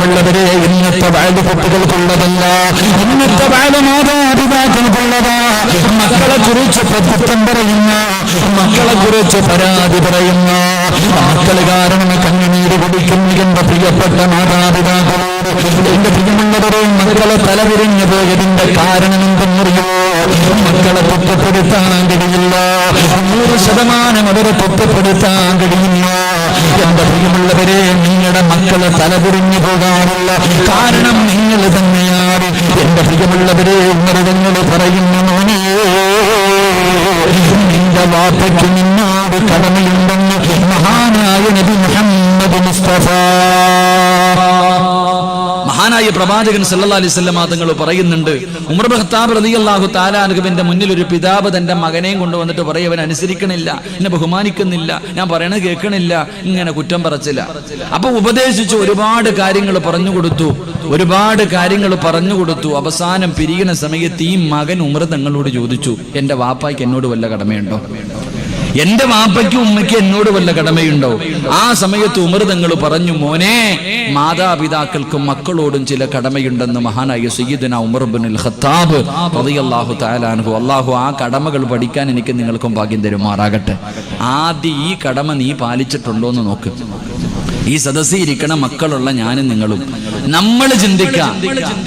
പ്രിയമുള്ളവരെ, ഇന്നത്തെ വയല് കുട്ടികൾക്കുള്ളതല്ല, ഇന്നത്തെ വയല് മാതാപിതാക്കൾക്കുള്ളതാ. മക്കളെ കുറിച്ച് പ്രത്യുത്തം പറയുന്ന, മക്കളെ കുറിച്ച് പരാതി പറയുന്ന, മക്കള് കാരണം കണ്ണുനീര് കുടിക്കുന്ന എന്റെ പ്രിയപ്പെട്ട മാതാപിതാക്കളോട്, എന്റെ പ്രിയമുള്ളവരെ, മക്കളെ തലതിരിഞ്ഞു പോയതിന്റെ കാരണം എന്തെന്നറിയോ? മക്കളെ കുറ്റപ്പെടുത്താൻ കഴിയില്ല, 100% അവരെ കുറ്റപ്പെടുത്താൻ കഴിയില്ല. എന്റെ പ്രിയമുള്ളവരെ, നിങ്ങളുടെ മക്കളെ തലതിരിഞ്ഞു പോകാനുള്ള കാരണം നിങ്ങൾ തന്നെയാണ്. എന്റെ പ്രിയമുള്ളവരെ, ഉമ്മറുകൾ പറയുന്ന മോനെ, നിന്റെ വാപ്പയ്ക്ക് നിന്നോട് കടമയുണ്ടെന്ന് മഹാനായ നബി മുഹമ്മദ് മുസ്തഫ, മഹാനായ പ്രവാചകൻ സല്ലല്ലാഹു അലൈഹി വസല്ലം തങ്ങൾ പറയുന്നുണ്ട്. ഉമർ ഇബ്നു ഖത്താബ് റളിയല്ലാഹു തആല അൻഹുവിന്റെ മുന്നിൽ ഒരു പിതാവ് തന്റെ മകനെയും കൊണ്ടുവന്നിട്ട് പറയും, അവൻ അനുസരിക്കണില്ല, എന്നെ ബഹുമാനിക്കുന്നില്ല, ഞാൻ പറയണത് കേൾക്കണില്ല, ഇങ്ങനെ കുറ്റം പറച്ചില്ല. അപ്പൊ ഉപദേശിച്ചു, ഒരുപാട് കാര്യങ്ങൾ പറഞ്ഞു കൊടുത്തു. അവസാനം പിരിയുന്ന സമയത്ത് ഈ മകൻ ഉമർ തങ്ങളോട് ചോദിച്ചു, എന്റെ വാപ്പായ്ക്ക് എന്നോട് വല്ല കടമയുണ്ടോ? എന്റെ വാപ്പയ്ക്കും ഉമ്മയ്ക്ക് എന്നോട് വല്ല കടമയുണ്ടോ? ആ സമയത്ത് ഉമർ തങ്ങൾ പറഞ്ഞു, മോനെ, മാതാപിതാക്കൾക്കും മക്കളോടും ചില കടമയുണ്ടെന്ന് മഹാനായ സയ്യിദുനാ ഉമർ ഇബ്നുൽ ഖത്താബ് റളിയല്ലാഹു തആല അൻഹു. അല്ലാഹു ആ കടമകൾ പഠിക്കാൻ എനിക്ക് നിങ്ങൾക്കും ഭാഗ്യം തരുമാറാകട്ടെ. ആദ്യം ഈ കടമ നീ പാലിച്ചിട്ടുണ്ടോ എന്ന് നോക്ക്. ഈ സദസ്സിൽ ഇരിക്കണ മക്കളുള്ള ഞാനും നിങ്ങളും നമ്മൾ ചിന്തിക്കാം,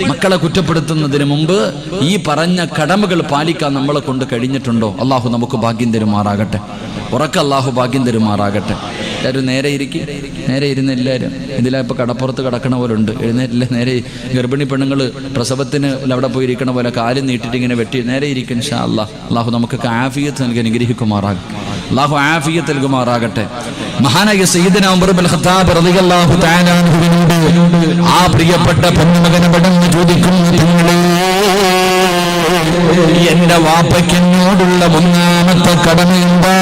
മക്കളെ കുറ്റപ്പെടുത്തുന്നതിന് മുമ്പ് ഈ പറഞ്ഞ കടമകൾ പാലിക്കാൻ നമ്മളെ കൊണ്ട് കഴിഞ്ഞിട്ടുണ്ടോ? അള്ളാഹു നമുക്ക് ഭാഗ്യം തരുമാറാകട്ടെ. അള്ളാഹു ഭാഗ്യം തരുമാറാകട്ടെ. എല്ലാവരും നേരെ ഇരിക്കും, നേരെ ഇരുന്ന് എല്ലാവരും. ഇതിലാ ഇപ്പൊ കടപ്പുറത്ത് കിടക്കണ പോലെ ഉണ്ട്, എഴുന്നേറ്റില്ല. നേരെ ഗർഭിണി പെണ്ണുങ്ങൾ പ്രസവത്തിന് അവിടെ പോയി ഇരിക്കണ പോലെ കാലും നീട്ടിട്ട് ഇങ്ങനെ വെട്ടി നേരെ ഇരിക്കും. ഇൻഷാ അല്ലാഹ്. അള്ളാഹു നമുക്ക് ആഫിയത്ത് നൽകി അനുഗ്രഹിക്കുമാറാകട്ടെ. അള്ളാഹു ആഫിയത്ത് നൽകുമാറാകട്ടെ. മഹാനായ സയ്യിദുനാ ഉമർ ഇബ്നുൽ ഖത്താബ് റളിയല്ലാഹു തആല അൻഹുവിനോട് ആ പ്രിയപ്പെട്ട പൊന്നുമകനെ പടന്ന് ചോദിക്കുന്നു, നിങ്ങളെ എന്റെ വാപ്പയ്ക്ക് എന്നോടുള്ള ഒന്നാമത്തെ കടമയുണ്ടാ?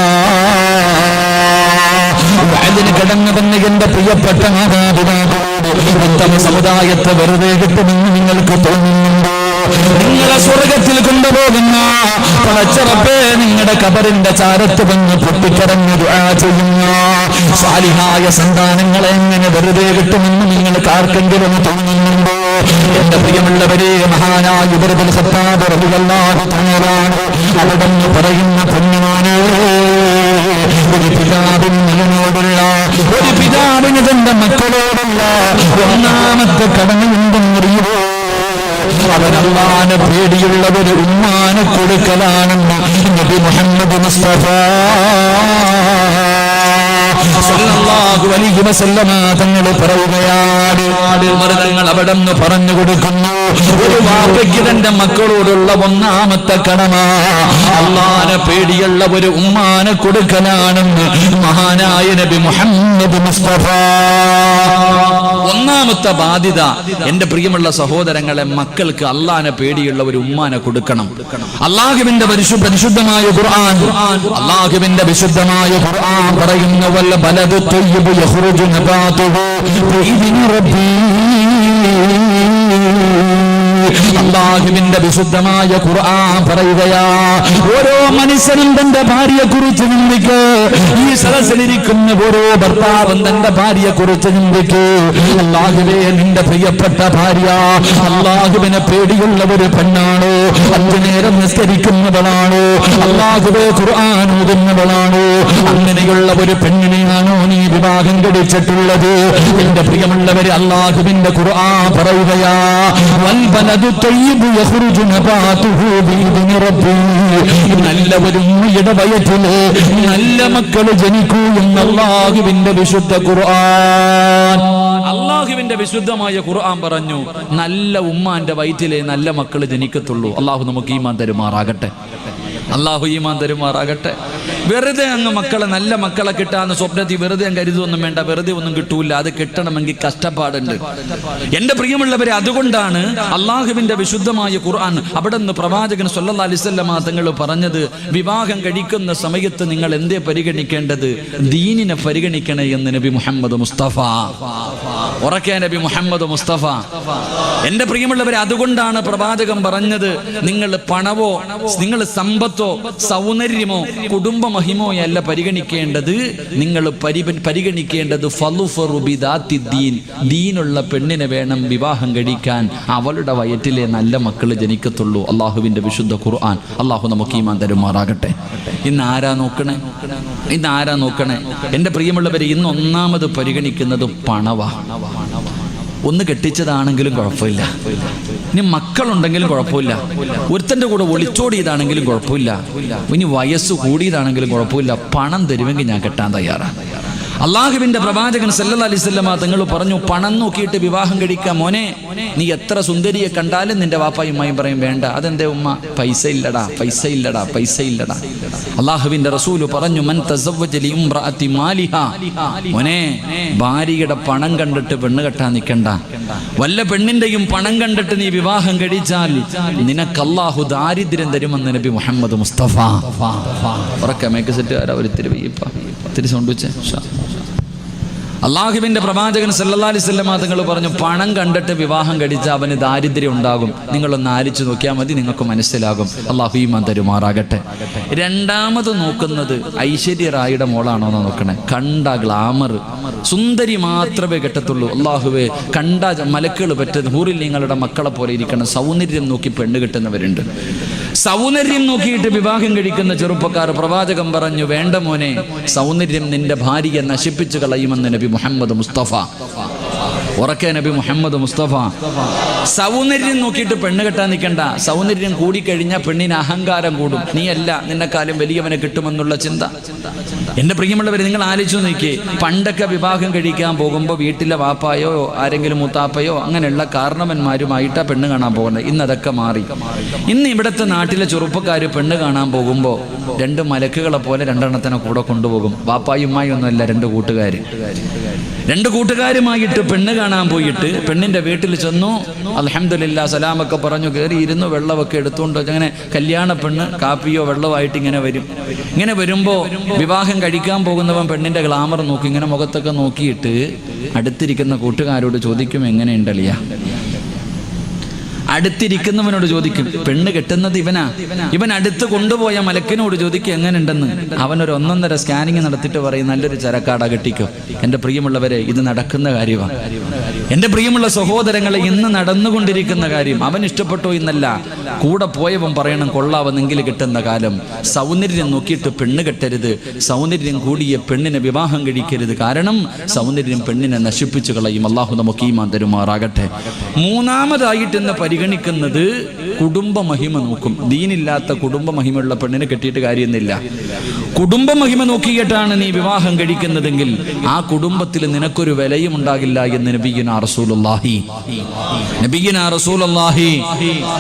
അതിന് കടന്നു വന്ന് എന്റെ പ്രിയപ്പെട്ട മാതാപിതാക്കളോട് ഉത്തമ സമുദായത്തെ വെറുതെ കിട്ടുമെന്ന് നിങ്ങൾക്ക് തോന്നുന്നുണ്ടോ? നിങ്ങളെ സ്വർഗത്തിൽ കൊണ്ടുപോകുന്ന പടച്ചറപ്പേ, നിങ്ങളുടെ കബറിന്റെ ചാരത്ത് വന്ന് പൊട്ടിക്കരഞ്ഞ് ദുആ ചെയ്യുന്ന സാലിഹായ സന്താനങ്ങളെ എങ്ങനെ വെറുതെ കിട്ടുമെന്ന് നിങ്ങൾക്ക് ആർക്കെങ്കിലും തോന്നുന്നുണ്ടോ? എന്റെ പ്രിയമുള്ളവരെ, മഹാനായ ഉമർ ഇബ്നുൽ ഖത്താബ് റളിയല്ലാഹു തആല അവിടെന്ന് പറയുന്ന പൊന്നുമാനേ, ഒരു പിതാവിന് മകനോടുള്ള, ഒരു പിതാവിന് തന്റെ മക്കളോടുള്ള ഒന്നാമത്തെ കടമയുണ്ടെന്നറിയുമോ? അവൻ അല്ലാഹുവിനെ പേടിയുള്ള ഒരു ഉമ്മാനെ കൊടുക്കലാണെന്ന് നബി മുഹമ്മദ് മുസ്തഫ സല്ലല്ലാഹു അലൈഹി വസല്ലമ തങ്ങൾ പറയുകയാണ്. തങ്ങൾ അവിടെ നിന്ന് പറഞ്ഞു കൊടുക്കുന്നു, ഒരു വാപ്പയ്ക്ക് തന്റെ മക്കളോടുള്ള ഒന്നാമത്തെ കടമ അല്ലാഹുവിനെ പേടിയുള്ള ഒരു ഉമ്മാനെ കൊടുക്കലാണെന്ന് മഹാനായ നബി മുഹമ്മദ് മുസ്തഫ. ഒന്നാമത്തെ ബാധ്യത, എന്റെ പ്രിയമുള്ള സഹോദരങ്ങളെ, മക്കൾക്ക് അല്ലാഹുവിനെ പേടിയുള്ള ഒരു ഉമ്മാനെ കൊടുക്കണം. അല്ലാഹുവിന്റെ പരിശുദ്ധമായ ഖുർആൻ, അല്ലാഹുവിന്റെ വിശുദ്ധമായ ഖുർആൻ പറയുന്ന വല്ല ബലദു തയ്യിബു യഖ്റുജു നബാതുഹു ബിഇذن റബ്ബി. അല്ലാഹുവിന്റെ വിശുദ്ധമായ ഖുർആൻ പറയുകയാ, ഓരോ മനുഷ്യനും തന്റെ ഭാര്യയെ കുറിച്ച് ചിന്തിക്ക്. ഈ സദസ്സിലിരിക്കുന്ന ഓരോ ഭർത്താവും തന്റെ ഭാര്യയെ കുറിച്ച് ചിന്തിക്ക്. അല്ലാഹുവേ, നിന്റെ പ്രിയപ്പെട്ട ഭാര്യ അല്ലാഹുവിനെ പേടിയുള്ള ഒരു പെണ്ണാണോ? 5 നേരം നിസ്കരിക്കുന്നവളാണോ? അല്ലാഹുവേ, ഖുർആൻ ഓതുന്നവളാണോ? അങ്ങനെയുള്ള ഒരു പെണ്ണിനെയാണോ നീ വിവാഹം കഴിച്ചിട്ടുള്ളത്? എന്റെ പ്രിയമുള്ളവരെ, അല്ലാഹുവിന്റെ ഖുർആൻ പറയുകയാ, നല്ല ഒരു ഉമ്മയുടെ വയറ്റില് നല്ല മക്കള് ജനിക്കൂ എന്ന് അല്ലാഹുവിന്റെ വിശുദ്ധ ഖുർആൻ. അല്ലാഹുവിന്റെ വിശുദ്ധമായ ഖുർആൻ പറഞ്ഞു, നല്ല ഉമ്മാന്റെ വയറ്റിലെ നല്ല മക്കള് ജനിക്കത്തുള്ളൂ. അല്ലാഹു നമുക്ക് ഈമാൻ തരുമാറാകട്ടെ. അല്ലാഹു ഈമാൻ തരുമാറാകട്ടെ. വെറുതെ അങ്ങ് മക്കളെ, നല്ല മക്കളെ കിട്ടാന്ന് സ്വപ്നത്തിൽ വെറുതെ കരുതൊന്നും വേണ്ട. വെറുതെ ഒന്നും കിട്ടൂല. അത് കിട്ടണമെങ്കിൽ കഷ്ടപ്പാടുണ്ട്. എന്റെ പ്രിയമുള്ളവരെ, അതുകൊണ്ടാണ് അല്ലാഹുവിന്റെ വിശുദ്ധമായ ഖുർആൻ അവിടെ നിന്ന് പ്രവാചകൻ സല്ലല്ലാഹു അലൈഹി വസല്ലം തങ്ങൾ പറഞ്ഞത്, വിവാഹം കഴിക്കുന്ന സമയത്ത് നിങ്ങൾ എന്തേ പരിഗണിക്കേണ്ടത്? ദീനിനെ പരിഗണിക്കണേ എന്ന് നബി മുഹമ്മദ് മുസ്തഫ. ഉറക്കെ നബി മുഹമ്മദ് മുസ്തഫ. എന്റെ പ്രിയമുള്ളവരെ, അതുകൊണ്ടാണ് പ്രവാചകൻ പറഞ്ഞത്, നിങ്ങൾ പണവോ, നിങ്ങൾ സമ്പത്തോ, സൗന്ദര്യമോ, കുടുംബമോ മഹിമോയല്ല പരിഗണിക്കേണ്ടത്, നിങ്ങൾ പരിഗണിക്കേണ്ടത് ദീനുള്ള പെണ്ണിനെ വേണം വിവാഹം കഴിക്കാൻ. അവളുടെ വയറ്റിലെ നല്ല മക്കൾ ജനിക്കത്തുള്ളൂ. അള്ളാഹുവിന്റെ വിശുദ്ധ ഖുർആൻ. അള്ളാഹു നമുക്ക് ഈമാൻ തരുമാറാകട്ടെ. ഇന്ന് ആരാ നോക്കണേ? എന്റെ പ്രിയമുള്ളവരെ, ഇന്ന് ഒന്നാമത് പരിഗണിക്കുന്നത് പണവാ. ഒന്ന് കെട്ടിച്ചതാണെങ്കിലും കുഴപ്പമില്ല, ഇനി മക്കളുണ്ടെങ്കിലും കുഴപ്പമില്ല, ഒരുത്തൻ്റെ കൂടെ ഒളിച്ചോടിയതാണെങ്കിലും കുഴപ്പമില്ല, ഇനി വയസ്സ് കൂടിയതാണെങ്കിലും കുഴപ്പമില്ല, പണം തരുമെങ്കിൽ ഞാൻ കെട്ടാൻ തയ്യാറാണ്. അള്ളാഹുവിന്റെ പ്രവാചകൻ സല്ലല്ലാഹു അലൈഹി വസല്ലമ തങ്ങൾ പറഞ്ഞു, പണം നോക്കിയിട്ട് വിവാഹം കഴിക്കാം. മോനെ, നീ എത്ര സുന്ദരിയെ കണ്ടാലും നിന്റെ വാപ്പായും ഉമ്മയും പറയും വേണ്ട. അതെന്തേ ഉമ്മ? പൈസ ഇല്ലടാ. അള്ളാഹുവിന്റെ റസൂല് പറഞ്ഞു, മൻ തസവ്വജ ലിംറഅതി മാലിഹാ. മോനെ, ഭാര്യയുടെ പണം കണ്ടിട്ട് പെണ്ണ് കെട്ടാൻ നിൽക്കണ്ട. വല്ല പെണ്ണിന്റെയും പണം കണ്ടിട്ട് നീ വിവാഹം കഴിച്ചാൽ നിനക്ക് അല്ലാഹു ദാരിദ്ര്യം തരുമെന്ന് നബി മുഹമ്മദ് മുസ്തഫ. മേക്ക് സെറ്റുകാരാ ഒരിത്തിരി സൗണ്ട് വെച്ചേ. അള്ളാഹുവിന്റെ പ്രവാചകൻ സല്ലല്ലാഹു അലൈഹി വസല്ലം തങ്ങൾ പറഞ്ഞു, പണം കണ്ടിട്ട് വിവാഹം കഴിച്ചാൽ അവന് ദാരിദ്ര്യം ഉണ്ടാകും. നിങ്ങളൊന്ന് ആലിച്ചു നോക്കിയാൽ മതി, നിങ്ങൾക്ക് മനസ്സിലാകും. അള്ളാഹു ഈമാൻ തരുമാറാകട്ടെ. രണ്ടാമത് നോക്കുന്നത് ഐശ്വര്യ റായിയുടെ മോളാണോ എന്ന് നോക്കണേ. കണ്ട ഗ്ലാമർ, സുന്ദരി മാത്രമേ കെട്ടത്തുള്ളൂ. അള്ളാഹുവേ, കണ്ട മലക്കുകൾ പറ്റത് ഹൂറിൽ നിങ്ങളുടെ മക്കളെ പോലെ ഇരിക്കണം. സൗന്ദര്യം നോക്കി പെണ്ണ് കെട്ടുന്നവരുണ്ട്. സൗന്ദര്യം നോക്കിയിട്ട് വിവാഹം കഴിക്കുന്ന ചെറുപ്പക്കാർ, പ്രവാചകൻ പറഞ്ഞു, വേണ്ട മോനെ, സൗന്ദര്യം നിന്റെ ഭാര്യയെ നശിപ്പിച്ചു കളയുമെന്ന് നബി മുഹമ്മദ് മുസ്തഫ. ഉറക്കെ നബി മുഹമ്മദ് മുസ്തഫ. സൗന്ദര്യം നോക്കിയിട്ട് പെണ്ണ് കെട്ടാൻ നിൽക്കണ്ട. സൗന്ദര്യം കൂടിക്കഴിഞ്ഞാൽ പെണ്ണിന് അഹങ്കാരം കൂടും. നീയല്ല, നിന്നെക്കാളും വലിയവനെ കിട്ടുമെന്നുള്ള ചിന്ത. എന്റെ പ്രിയമുള്ളവരെ, നിങ്ങൾ ആലോചിച്ചു നോക്കിയേ. പണ്ടൊക്കെ വിവാഹം കഴിക്കാൻ പോകുമ്പോൾ വീട്ടിലെ വാപ്പായോ ആരെങ്കിലും മുത്താപ്പയോ അങ്ങനെയുള്ള കാരണവന്മാരുമായിട്ടാ പെണ്ണ് കാണാൻ പോകുന്നത്. ഇന്ന് അതൊക്കെ മാറി. ഇന്ന് ഇവിടുത്തെ നാട്ടിലെ ചെറുപ്പക്കാർ പെണ്ണ് കാണാൻ പോകുമ്പോൾ രണ്ട് മലക്കുകളെ പോലെ രണ്ടെണ്ണത്തിനെ കൂടെ കൊണ്ടുപോകും. വാപ്പായും ഉമ്മായും ഒന്നുമല്ല, രണ്ട് കൂട്ടുകാരുമായിട്ട് പെണ്ണ് കാണാൻ പോയിട്ട് പെണ്ണിന്റെ വീട്ടിൽ ചെന്നു. അൽഹംദുലില്ലാ സലാമൊക്കെ പറഞ്ഞു കയറി ഇരുന്നു. വെള്ളമൊക്കെ എടുത്തുകൊണ്ട് അങ്ങനെ കല്യാണ പെണ്ണ് കാപ്പിയോ വെള്ളമായിട്ട് ഇങ്ങനെ വരും. ഇങ്ങനെ വരുമ്പോൾ വിവാഹം കഴിക്കാൻ പോകുന്നവൻ പെണ്ണിന്റെ ഗ്ലാമർ നോക്കി ഇങ്ങനെ മുഖത്തൊക്കെ നോക്കിയിട്ട് അടുത്തിരിക്കുന്ന കൂട്ടുകാരോട് ചോദിക്കും, എങ്ങനെയുണ്ടല്ലിയ? അടുത്തിരിക്കുന്നവനോട് ചോദിക്കും, പെണ്ണ് കെട്ടുന്നത് ഇവനാ. ഇവൻ അടുത്ത് കൊണ്ടുപോയ മലക്കിനോട് ചോദിക്കും എങ്ങനെയുണ്ടെന്ന്. അവനൊരു 1.5 സ്കാനിങ് നടത്തിയിട്ട് പറയും, നല്ലൊരു ചരക്കാട കെട്ടിക്കോ. എൻ്റെ പ്രിയമുള്ളവരെ, ഇത് നടക്കുന്ന കാര്യമാണ്. എൻ്റെ പ്രിയമുള്ള സഹോദരങ്ങളെ, ഇന്ന് നടന്നുകൊണ്ടിരിക്കുന്ന കാര്യം. അവൻ ഇഷ്ടപ്പെട്ടോ എന്നല്ല, കൂടെ പോയവൻ പറയണം കൊള്ളാവെന്നെങ്കിൽ കിട്ടുന്ന കാലം. സൗന്ദര്യം നോക്കിയിട്ട് പെണ്ണ് കെട്ടരുത്. സൗന്ദര്യം കൂടിയ പെണ്ണിനെ വിവാഹം കഴിക്കരുത്. കാരണം സൗന്ദര്യം പെണ്ണിനെ നശിപ്പിച്ചു കളയും. അള്ളാഹു നമുക്ക് ഈമാൻ തരുമാറാകട്ടെ. മൂന്നാമതായിട്ട് ഇന്ന് പരിഗണിക്കുന്നത് കുടുംബ മഹിമ നോക്കും. ദീനില്ലാത്ത കുടുംബ മഹിമയുള്ള പെണ്ണിനെ കെട്ടിയിട്ട് കാര്യമൊന്നുമില്ല. കുടുംബ മഹിമ നോക്കിയിട്ടാണ് നീ വിവാഹം കഴിക്കുന്നതെങ്കിൽ ആ കുടുംബത്തിൽ നിനക്കൊരു വിലയും ഉണ്ടാകില്ല എന്ന് നബിയുനാ റസൂലുള്ളാഹി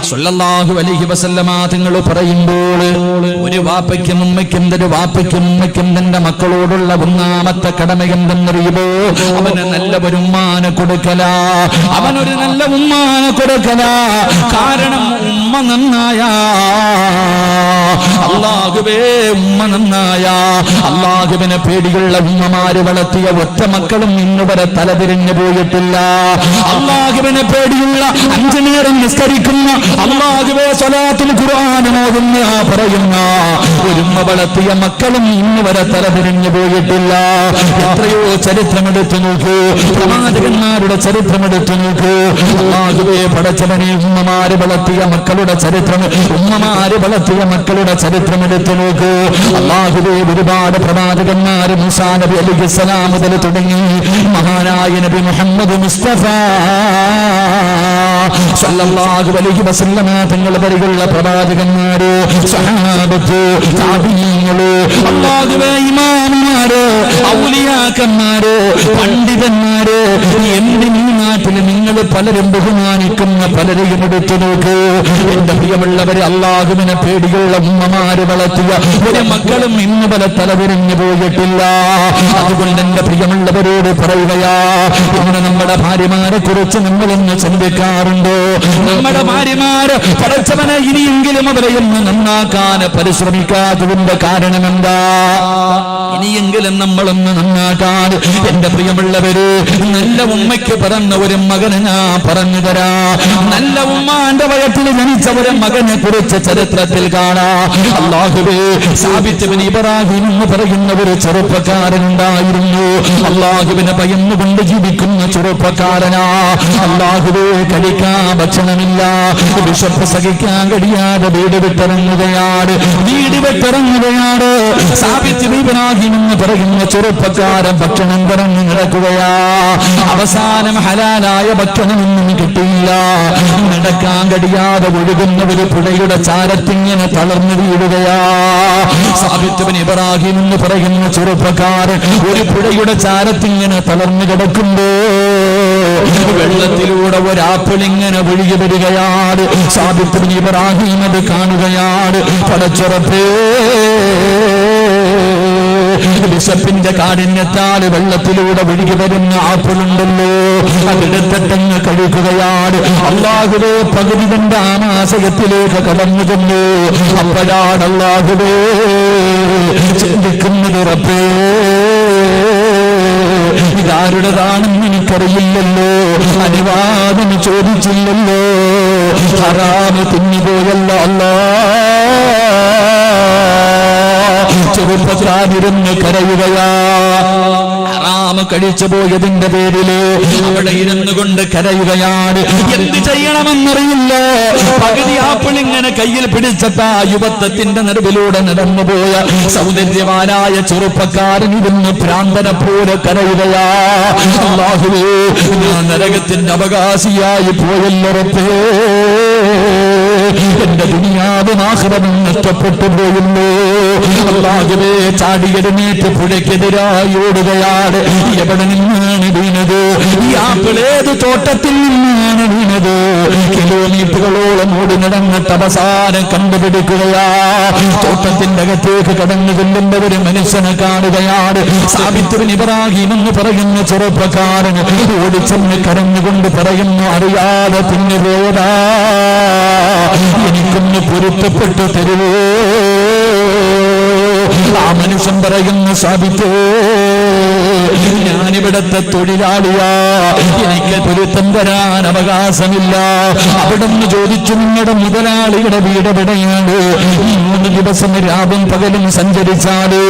സ്വല്ലല്ലാഹു അലൈഹി വസല്ലമ തങ്ങൾ പറയുമ്പോൾ, ഒരു വാപ്പയ്ക്കും ഉമ്മയ്ക്കും തന്റെ മക്കളോടുള്ള ഒന്നാമത്തെ കടമ എന്തെന്നറിയുമോ? അവന് നല്ല ഒരു ഉമ്മാനെ കൊടുക്കല. അവനൊരു നല്ല ഉമ്മാനെ കൊടുക്കല. കാരണം ഉമ്മ നന്നായ, അല്ലാഹുവേ, ഉമ്മ നന്നായ, അല്ലാഹുവിനെ പേടിയുള്ള ഉമ്മമാര് വളർത്തിയ ഒറ്റ മക്കളും ഇന്നുവരെ തലതിരിഞ്ഞു പോയിട്ടില്ല. അല്ലാഹുവിനെ പേടിയുള്ള 5 നേരം നിസ്കരിക്കുന്ന, അല്ലാഹുവേ സ്വലാത്തുൽ ഖുർആൻ ഓതുന്ന പറയുന്ന ഒരുമ്മ വളർത്തിയ മക്കളും ഇന്നുവരെ തലതിരിഞ്ഞു പോയിട്ടില്ല. എത്രയോ ചരിത്രമെടുത്തു നോക്കൂ, പ്രവാചകന്മാരുടെ ചരിത്രമെടുത്തു നോക്കൂ. അല്ലാഹുവേ പടച്ചവനെ, ഉമ്മമാര് വളർത്തിയ മക്കളുടെ ചരിത്രം, ഉമ്മമാര് വളർത്തിയ മക്കളുടെ ചരിത്രം എടുത്തു നോക്കൂ. അല്ലാഹുവേ, ഒരുപാട് പ്രവാചകന്മാര് മൂസാ നബി അലൈഹിസ്സലാം മുതൽ തുടങ്ങി മഹാനായ നബി മുഹമ്മദ് മുസ്തഫ സല്ലല്ലാഹു അലൈഹി വസല്ലമ തങ്ങൾ വരെയുള്ള പ്രവാചകന്മാര്, സഹാബത്ത്, താബീഈങ്ങള്, അല്ലാഹുവേ, ഇമാമുമാര്, ഔലിയാക്കന്മാര്, പണ്ഡിതന്മാര്, എന്തിനീ നാട്ടിൽ നിങ്ങൾ പലരും ബഹുമാനിക്കുന്ന പലരെയും എടുത്തു നോക്കൂ. എന്റെ പ്രിയമുള്ളവരെ, അല്ലാഹുവിനെ പേടിയുള്ള ഉമ്മമാര് വളർത്തിയ ഒരു മക്കളും ഇന്ന് പല തലതിരിഞ്ഞു പോയിട്ടില്ല. അതുകൊണ്ട് എന്റെ പ്രിയമുള്ളവരോട് പറയുകയാ, ഇന്ന് നമ്മുടെ ഭാര്യമാരെ കുറിച്ച് നമ്മളൊന്ന് ചിന്തിക്കാറുണ്ടോ? നമ്മുടെ ഭാര്യമാര് പടച്ചവനെ ഇനിയെങ്കിലും അവരെ ഒന്ന് നന്നാക്കാൻ പരിശ്രമിക്കാത്തതിന്റെ കാരണം എന്താ? ഇനിയെങ്കിലും നമ്മളൊന്ന് നന്നാക്കാൻ. എന്റെ പ്രിയമുള്ളവര്, നല്ല ഉമ്മയ്ക്ക് പറഞ്ഞ ഒരു മകന് ഞാൻ പറഞ്ഞു തരാ. നല്ല ഉമ്മാന്റെ വയറ്റിൽ ജനിച്ച ഒരു മകനെ കുറിച്ച് ചരിത്രത്തിൽ കാണാം. അല്ലാഹുവേ, സാബിത്ത് ഇബ്നു ഇബ്രാഹിം എന്ന് പറയുന്ന ഒരു ചെറുപ്പക്കാരനുണ്ടായിരുന്നു. അല്ലാഹുവിനെ ഭയന്നുകൊണ്ട് ജീവിക്കുന്ന ചെറുപ്പക്കാരനാ. അല്ലാഹുവേ, കഴിക്കാൻ ഭക്ഷണമില്ല, വിശപ്പ് സഹിക്കാൻ കഴിയാതെ വീട് വിട്ടിറങ്ങുകയാണ്. സാബിത്ത് ഇബ്നു ഇബ്രാഹിം എന്ന് പറയുന്ന ചെറുപ്പക്കാരൻ ഭക്ഷണം പറഞ്ഞു നടക്കുകയാ. അവസാനം ഹലാലായ ഭക്ഷണമൊന്നും കിട്ടിയില്ല. നടക്കാൻ കഴിയാതെ ഒഴുകുന്ന ഒരു പുഴയുടെ ചാരത്തിങ്ങനെ തളർന്നു വീഴുകയാ. സാബിത്ത് ഇബ്നു ഇബ്രാഹിം എന്ന് പറയുന്ന ചെറുപ്പക്കാരൻ ഒരു പുഴയുടെ ചാരത്തിങ്ങനെ തളർന്നു കിടക്കുമ്പോ വെള്ളത്തിലൂടെ ഒരു ആപ്പിൾ ഇങ്ങനെ ഒഴുകി വരികയാണ്. സാബിത്ത് ഇബ്നു ഇബ്രാഹിം അത് കാണുകയാണ്. പടച്ചുറപ്പേ, വിശപ്പിന്റെ കാഠിന്യത്താൽ വെള്ളത്തിലൂടെ ഒഴുകി വരുന്ന ആപ്പിളുണ്ടല്ലോ, അതെടുത്തിട്ടങ്ങ് കഴിക്കുകയാണ്. അല്ലാഹുവേ, പകുതി തന്റെ ആമാശയത്തിലേക്ക് കടന്നു ചെന്നു. അപ്പോഴാണ് അല്ലാഹുവേ ചിന്തിക്കുന്നത്, റബ്ബേ, ഇതാരുടേതാണെന്ന് എനിക്കറിയില്ലല്ലോ, അനുവാദം ചോദിച്ചില്ലല്ലോ, ഹറാമ് തിന്നുപോയല്ലോ അല്ലാ. ചെറുപ്പക്കാരിരുന്ന് കരയുകയാ. ഹറാമ് കഴിച്ചു പോയതിന്റെ പേരില് അവിടെ ഇരുന്നു കൊണ്ട് കരയുകയാണ്. എന്ത് ചെയ്യണമെന്നറിയില്ല. പകുതി ആപ്പിൾ ഇങ്ങനെ കയ്യിൽ പിടിച്ചിട്ട് ആ യുവത്വത്തിന്റെ നടുവിലൂടെ നടന്നുപോയ സൗന്ദര്യവാനായ ചെറുപ്പക്കാരൻ ഇരുന്ന് ഭ്രാന്തനെ പോലെ കരയുകയാ. അല്ലാഹുവേ, ഞാൻ നരകത്തിന്റെ അവകാശിയായി പോയല്ലോ റബ്ബേ. എന്റെ ദുനിയാവും ആഖിറത്തും നഷ്ടപ്പെട്ടു പോയല്ലോ. അല്ലാഹുവേ, ചാടിയെഴുന്നേറ്റ് പുഴയ്ക്കെതിരായി ഓടുകയാണ്. എവിടെ നിന്നാണ് വീണത്? ഈ ആപ്പിൾ ഏത് തോട്ടത്തിൽ നിന്നാണ് വീണത്? കിലോമീറ്ററുകളോളം ഓടി നടന്നിട്ട് അവസാനം കണ്ടുപിടിക്കുകയാ. തോട്ടത്തിന്റെ അകത്തേക്ക് കടന്നു കൊല്ലുന്ന ഒരു മനുഷ്യനെ കാണുകയാണ്. സാബിത്ത് ഇബ്നു ഇബ്രാഹിം എന്ന് പറയുന്ന ചെറുപ്പക്കാരൻ ഓടിച്ചെന്ന് കരഞ്ഞുകൊണ്ട് പറയുന്നു, അറിയാതെ പിന്നെ പോയതാ, എനിക്കൊന്ന് പൊരുത്തപ്പെട്ടു തരുവോ? ആ മനുഷ്യൻ പറയുന്നു, സാബിത്തേ, ഞാനിവിടത്തെ തൊഴിലാളിയാ, എനിക്ക് പൊരുത്തം തരാൻ അവകാശമില്ല. അവിടുന്ന് ചോദിച്ചു, നിങ്ങളുടെ മുതലാളിയുടെ വീട് എവിടെയാണ്? 3 ദിവസം രാവും പകലും സഞ്ചരിച്ചാല്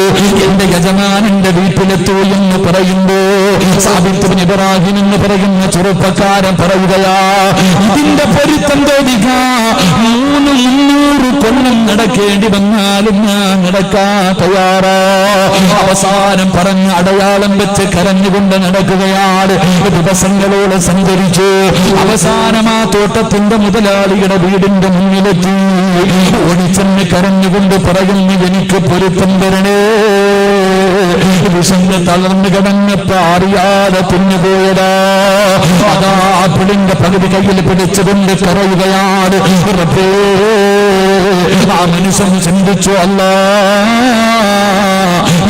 എന്റെ യജമാനന്റെ വീട്ടിലെത്തൂ എന്ന് പറയുമ്പോ സാബിത്ത് ഇബ്നു ഇബ്രാഹിം എന്ന് പറയുന്ന ചെറുപ്പക്കാരൻ പറയുകയാ, ഇതിന്റെ പൊരുത്തം ചോദിക്കാൻ 300 കൊല്ലം നടക്കേണ്ടി വന്നാലും ഞാൻ നടക്കാൻ തയ്യാറാ. അവസാനം പറഞ്ഞ അടയാളം വെച്ച് കരഞ്ഞുകൊണ്ട് നടക്കുകയാണ്. ദിവസങ്ങളോട് സഞ്ചരിച്ചു. അവസാനം ആ തോട്ടത്തിന്റെ മുതലാളിയുടെ വീടിന്റെ മുന്നിലെത്തി. ഓടിച്ചെന്ന് കരഞ്ഞുകൊണ്ട് പറയുന്നു, എനിക്ക് പൊരുത്തം തരണേ. വിശന്ന് തളർന്നു കിടന്നപ്പോ അറിയാതെ തിന്നുപോയതാ. അതാ ആപ്പിളിന്റെ പകുതി കയ്യിൽ പിടിച്ചുകൊണ്ട് കരയുകയാണ്. ആ മനുഷ്യൻ ചിന്തിച്ചു, അല്ലാ,